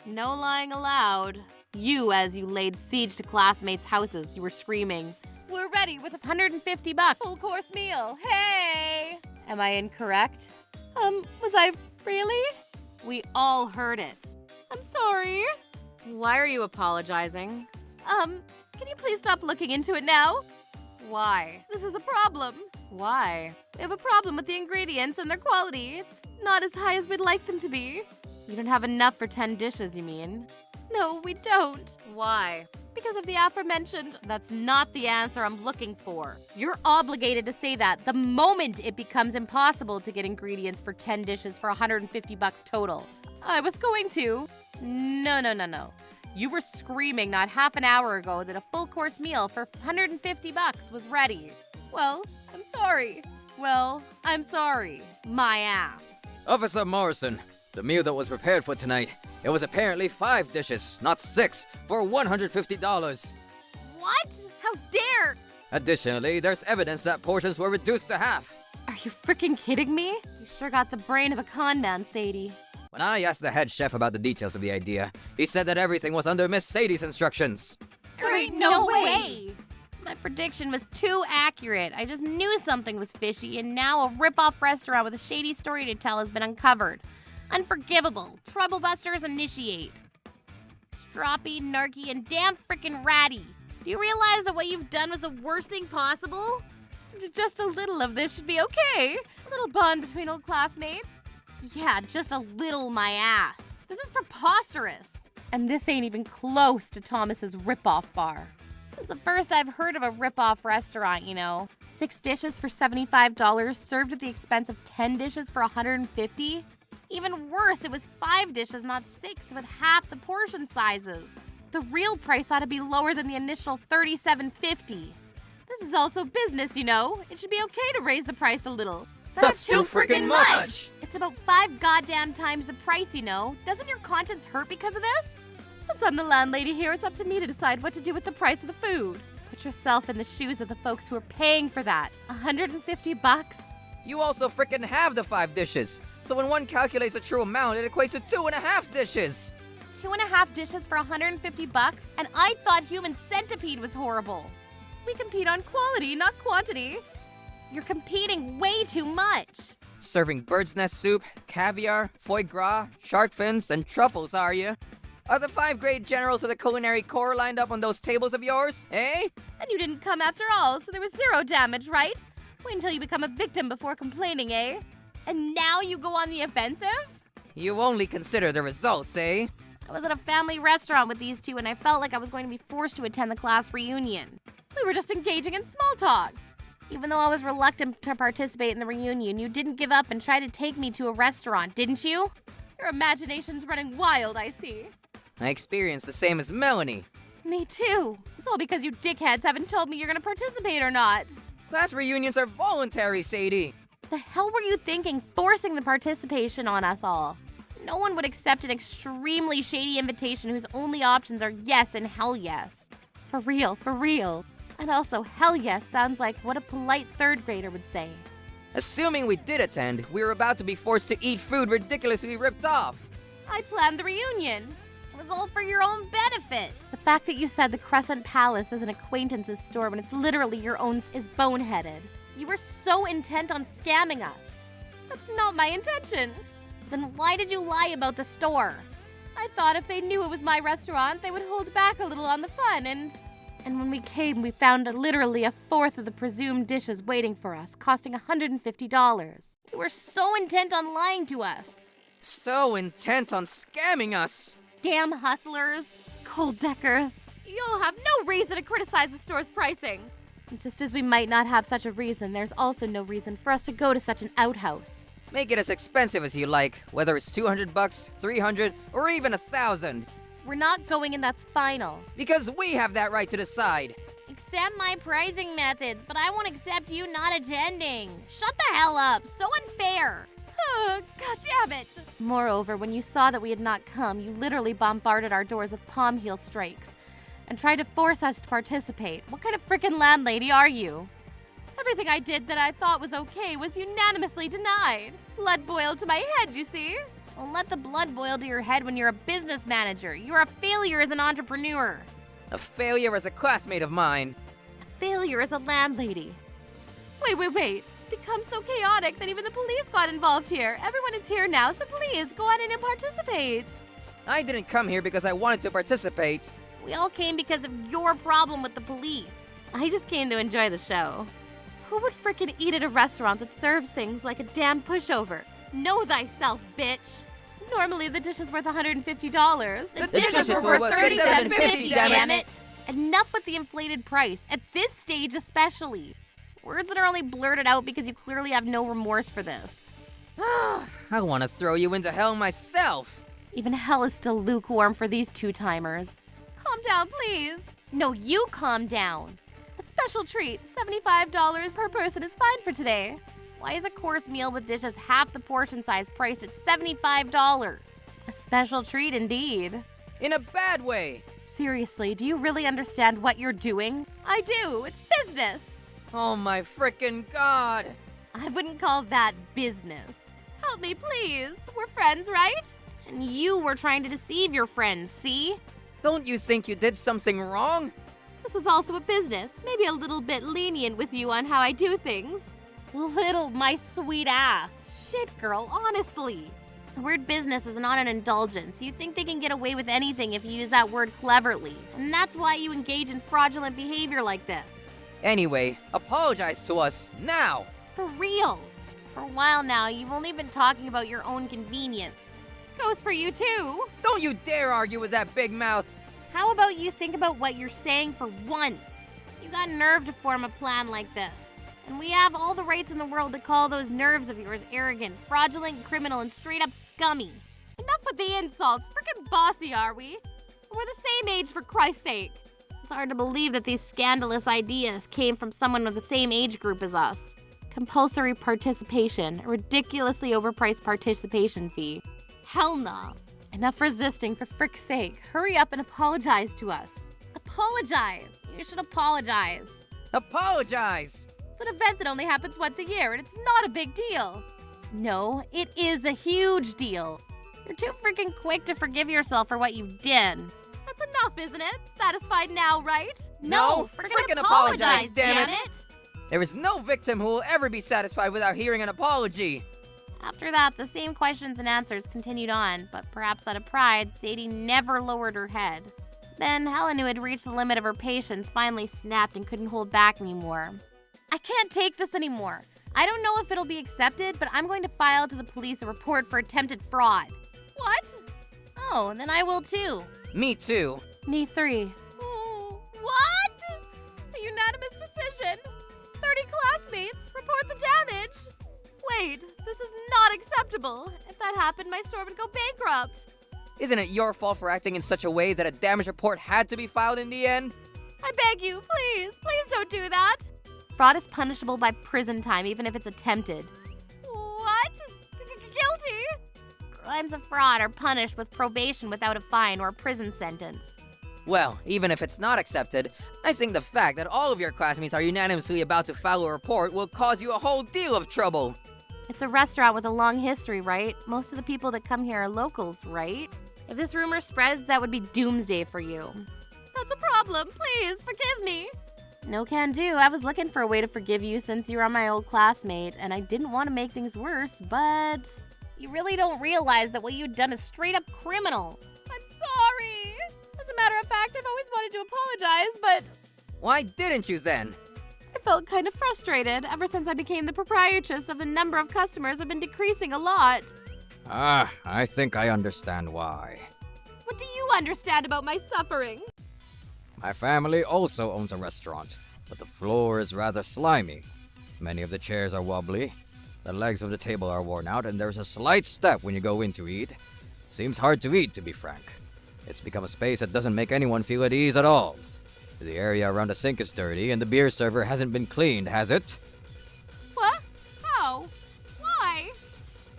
No lying allowed. You, as you laid siege to classmates' houses, you were screaming, "We're ready with a $150. full course meal. Hey!" Am I incorrect? Was I really? We all heard it. I'm sorry. Why are you apologizing? Can you please stop looking into it now? Why? This is a problem. Why? We have a problem with the ingredients and their quality. It's not as high as we'd like them to be. You don't have enough for 10 dishes, you mean? No, we don't. Why? Because of the aforementioned. That's not the answer I'm looking for. You're obligated to say that the moment it becomes impossible to get ingredients for 10 dishes for $150 total. I was going to. No. You were screaming not half an hour ago that a full course meal for $150 was ready. Well, I'm sorry. I'm sorry. My ass. Officer Morrison, the meal that was prepared for tonight, it was apparently 5 dishes, not 6, for $150. What? How dare? Additionally, there's evidence that portions were reduced to half. Are you freaking kidding me? You sure got the brain of a con man, Sadie. When I asked the head chef about the details of the idea, he said that everything was under Miss Sadie's instructions. There ain't no way! My prediction was too accurate. I just knew something was fishy, and now a rip-off restaurant with a shady story to tell has been uncovered. Unforgivable. Troublebusters initiate. Stroppy, narky, and damn frickin' ratty. Do you realize that what you've done was the worst thing possible? Just a little of this should be okay. A little bond between old classmates. Yeah, just a little my ass. This is preposterous. And this ain't even close to Thomas's rip-off bar. This is the first I've heard of a rip-off restaurant, you know. 6 dishes for $75 served at the expense of 10 dishes for $150. Even worse, it was 5 dishes, not 6, with half the portion sizes. The real price ought to be lower than the initial $37.50. This is also business, you know. It should be okay to raise the price a little. That's too freaking much! It's about 5 goddamn times the price, you know. Doesn't your conscience hurt because of this? Since I'm the landlady here, it's up to me to decide what to do with the price of the food. Put yourself in the shoes of the folks who are paying for that. $150? You also frickin' have the 5 dishes. So when one calculates the true amount, it equates to 2.5 dishes. 2.5 dishes for $150, and I thought Human Centipede was horrible. We compete on quality, not quantity. You're competing way too much. Serving bird's nest soup, caviar, foie gras, shark fins, and truffles, are you? Are the 5 great generals of the culinary corps lined up on those tables of yours, eh? And you didn't come after all, so there was 0 damage, right? Wait until you become a victim before complaining, eh? And now you go on the offensive? You only consider the results, eh? I was at a family restaurant with these two, and I felt like I was going to be forced to attend the class reunion. We were just engaging in small talk. Even though I was reluctant to participate in the reunion, you didn't give up and try to take me to a restaurant, didn't you? Your imagination's running wild, I see. I experienced the same as Melanie. Me too. It's all because you dickheads haven't told me you're gonna participate or not. Class reunions are voluntary, Sadie. The hell were you thinking, forcing the participation on us all? No one would accept an extremely shady invitation whose only options are yes and hell yes. For real, for real. And also, hell yes sounds like what a polite 3rd grader would say. Assuming we did attend, we were about to be forced to eat food ridiculously ripped off. I planned the reunion. It was all for your own benefit. The fact that you said the Crescent Palace is an acquaintance's store when it's literally your own is boneheaded. You were so intent on scamming us. That's not my intention. Then why did you lie about the store? I thought if they knew it was my restaurant, they would hold back a little on the fun, and when we came, we found literally a 4th of the presumed dishes waiting for us, costing $150. You were so intent on lying to us. So intent on scamming us. Damn hustlers, cold deckers. You'll have no reason to criticize the store's pricing. And just as we might not have such a reason, there's also no reason for us to go to such an outhouse. Make it as expensive as you like, whether it's $200, $300, or even $1,000. We're not going, and that's final. Because we have that right to decide. Accept my pricing methods, but I won't accept you not attending. Shut the hell up. So unfair. God damn it. Moreover, when you saw that we had not come, you literally bombarded our doors with palm heel strikes and tried to force us to participate. What kind of frickin' landlady are you? Everything I did that I thought was okay was unanimously denied. Blood boiled to my head, you see? Well, let the blood boil to your head when you're a business manager. You're a failure as an entrepreneur. A failure as a classmate of mine. A failure as a landlady. Wait. It's become so chaotic that even the police got involved here. Everyone is here now, so please go on in and participate. I didn't come here because I wanted to participate. We all came because of your problem with the police. I just came to enjoy the show. Who would frickin' eat at a restaurant that serves things like a damn pushover? Know thyself, bitch. Normally the dish is worth $150. The dishes were worth $37.50, damn it. Enough with the inflated price, at this stage especially. Words that are only blurted out because you clearly have no remorse for this. I want to throw you into hell myself. Even hell is still lukewarm for these two-timers. Calm down, please. No, you calm down. A special treat, $75 per person is fine for today. Why is a course meal with dishes half the portion size priced at $75? A special treat indeed. In a bad way. Seriously, do you really understand what you're doing? I do. It's business. Oh my frickin' God. I wouldn't call that business. Help me, please. We're friends, right? And you were trying to deceive your friends, see? Don't you think you did something wrong? This is also a business. Maybe a little bit lenient with you on how I do things. Little, my sweet ass. Shit, girl, honestly. The word business is not an indulgence. You think they can get away with anything if you use that word cleverly. And that's why you engage in fraudulent behavior like this. Anyway, apologize to us, now! For real. For a while now, you've only been talking about your own convenience. Goes for you too. Don't you dare argue with that big mouth! How about you think about what you're saying for once? You got nerve to form a plan like this. And we have all the rights in the world to call those nerves of yours arrogant, fraudulent, criminal, and straight up scummy. Enough with the insults. Frickin' bossy, are we? We're the same age, for Christ's sake. It's hard to believe that these scandalous ideas came from someone with the same age group as us. Compulsory participation, a ridiculously overpriced participation fee. Hell nah. Enough resisting, for frick's sake. Hurry up and apologize to us. Apologize. You should apologize. Apologize! It's an event that only happens once a year, and it's not a big deal. No, it is a huge deal. You're too freaking quick to forgive yourself for what you did. That's enough, isn't it? Satisfied now, right? No, frickin' apologize, damn it. it! There is no victim who will ever be satisfied without hearing an apology. After that, the same questions and answers continued on, but perhaps out of pride, Sadie never lowered her head. Then Helen, who had reached the limit of her patience, finally snapped and couldn't hold back anymore. I can't take this anymore. I don't know if it'll be accepted, but I'm going to file to the police a report for attempted fraud. What? Oh, then I will too. Me too. Me 3. Oh, what? A unanimous decision. 30 classmates report the damage. Wait, this is not acceptable. If that happened, my store would go bankrupt. Isn't it your fault for acting in such a way that a damage report had to be filed in the end? I beg you, please don't do that. Fraud is punishable by prison time, even if it's attempted. What? Guilty? Crimes of fraud are punished with probation without a fine or a prison sentence. Well, even if it's not accepted, I think the fact that all of your classmates are unanimously about to file a report will cause you a whole deal of trouble. It's a restaurant with a long history, right? Most of the people that come here are locals, right? If this rumor spreads, that would be doomsday for you. That's a problem. Please, forgive me. No can do. I was looking for a way to forgive you since you were my old classmate, and I didn't want to make things worse, but you really don't realize that what you'd done is straight up criminal. I'm sorry. As a matter of fact, I've always wanted to apologize, but Why didn't you then? I felt kind of frustrated. Ever since I became the proprietress of the number of customers have been decreasing a lot. I think I understand why. What do you understand about my suffering? My family also owns a restaurant, but the floor is rather slimy. Many of the chairs are wobbly, the legs of the table are worn out, and there's a slight step when you go in to eat. Seems hard to eat, to be frank. It's become a space that doesn't make anyone feel at ease at all. The area around the sink is dirty, and the beer server hasn't been cleaned, has it? What? How? Why?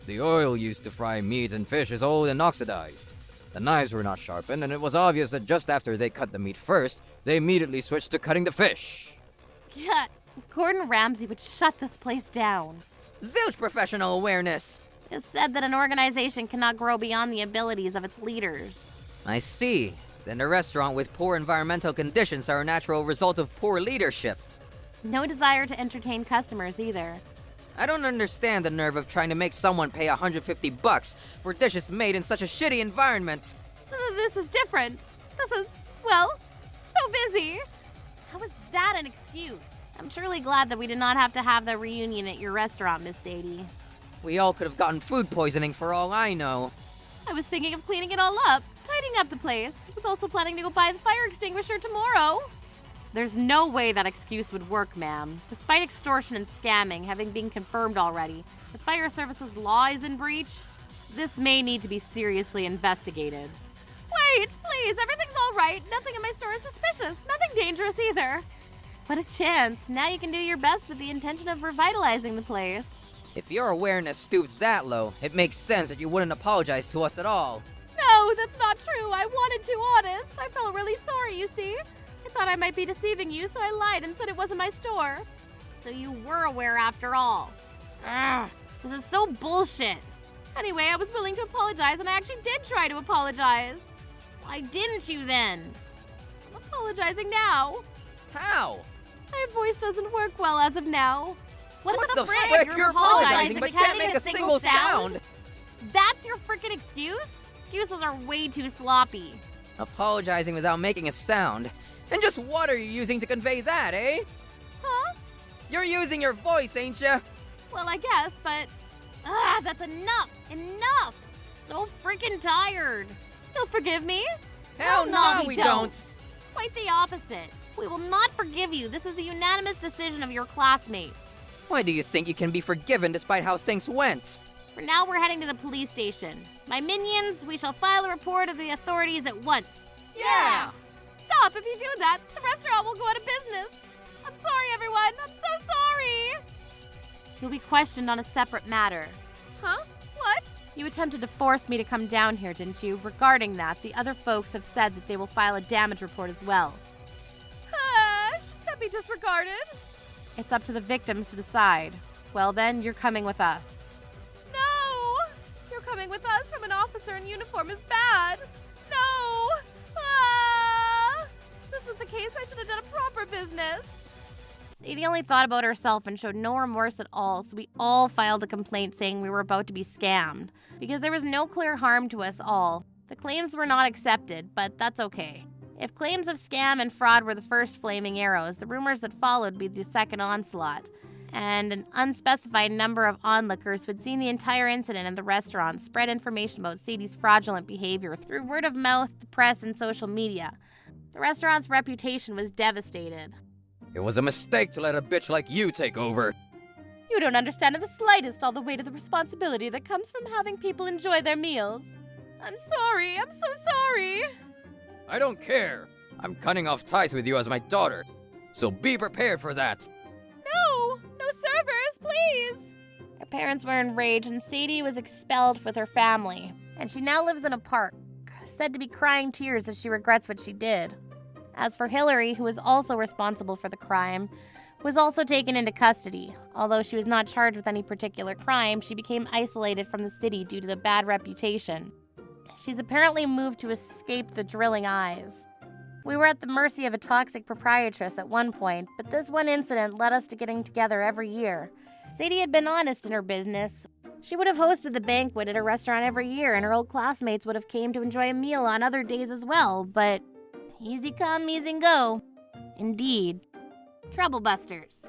The oil used to fry meat and fish is old and oxidized. The knives were not sharpened, and it was obvious that just after they cut the meat first, they immediately switched to cutting the fish. Yeah, Gordon Ramsay would shut this place down. Zilch professional awareness! It's said that an organization cannot grow beyond the abilities of its leaders. I see. Then the restaurant with poor environmental conditions are a natural result of poor leadership. No desire to entertain customers either. I don't understand the nerve of trying to make someone pay $150 for dishes made in such a shitty environment. This is different. This is, well, so busy. How is that an excuse? I'm truly glad that we did not have to have the reunion at your restaurant, Miss Sadie. We all could have gotten food poisoning for all I know. I was thinking of cleaning it all up, tidying up the place. I was also planning to go buy the fire extinguisher tomorrow. There's no way that excuse would work, ma'am. Despite extortion and scamming having been confirmed already, the fire service's law is in breach. This may need to be seriously investigated. Wait, please, everything's all right. Nothing in my store is suspicious. Nothing dangerous either. What a chance. Now you can do your best with the intention of revitalizing the place. If your awareness stoops that low, it makes sense that you wouldn't apologize to us at all. No, that's not true. I wanted to, honest. I felt really sorry, you see. I thought I might be deceiving you, so I lied and said it wasn't my store. So you were aware after all. Ugh, this is so bullshit. Anyway, I was willing to apologize, and I actually did try to apologize. Why didn't you then? I'm apologizing now. How? My voice doesn't work well as of now. What the frick? You're apologizing but can't make a single sound. That's your frickin' excuse? Excuses are way too sloppy. Apologizing without making a sound. And just what are you using to convey that, eh? Huh? You're using your voice, ain't ya? Well, I guess, but... that's enough! Enough! So freaking tired. You'll forgive me? Hell no, we don't! Quite the opposite. We will not forgive you. This is the unanimous decision of your classmates. Why do you think you can be forgiven despite how things went? For now, we're heading to the police station. My minions, we shall file a report of the authorities at once. Yeah! Stop! If you do that, the restaurant will go out of business. I'm sorry, everyone. I'm so sorry. You'll be questioned on a separate matter. Huh? What? You attempted to force me to come down here, didn't you? Regarding that, the other folks have said that they will file a damage report as well. Should that be disregarded? It's up to the victims to decide. Well then, you're coming with us. No! You're coming with us from an officer in uniform is bad. No! Ah! This was the case. I should have done a proper business. Sadie only thought about herself and showed no remorse at all, so we all filed a complaint saying we were about to be scammed. Because there was no clear harm to us all. The claims were not accepted, but that's okay. If claims of scam and fraud were the first flaming arrows, the rumors that followed would be the second onslaught. And an unspecified number of onlookers who had seen the entire incident in the restaurant spread information about Sadie's fraudulent behavior through word of mouth, the press, and social media. The restaurant's reputation was devastated. It was a mistake to let a bitch like you take over. You don't understand in the slightest all the weight of the responsibility that comes from having people enjoy their meals. I'm sorry. I'm so sorry. I don't care. I'm cutting off ties with you as my daughter. So be prepared for that. No servers, please. Her parents were enraged and Sadie was expelled with her family. And she now lives in a park, said to be crying tears as she regrets what she did. As for Hillary, who was also responsible for the crime, was also taken into custody. Although she was not charged with any particular crime, she became isolated from the city due to the bad reputation. She's apparently moved to escape the drilling eyes. We were at the mercy of a toxic proprietress at one point, but this one incident led us to getting together every year. Sadie had been honest in her business. She would have hosted the banquet at her restaurant every year, and her old classmates would have came to enjoy a meal on other days as well, but easy come, easy go. Indeed. Troublebusters.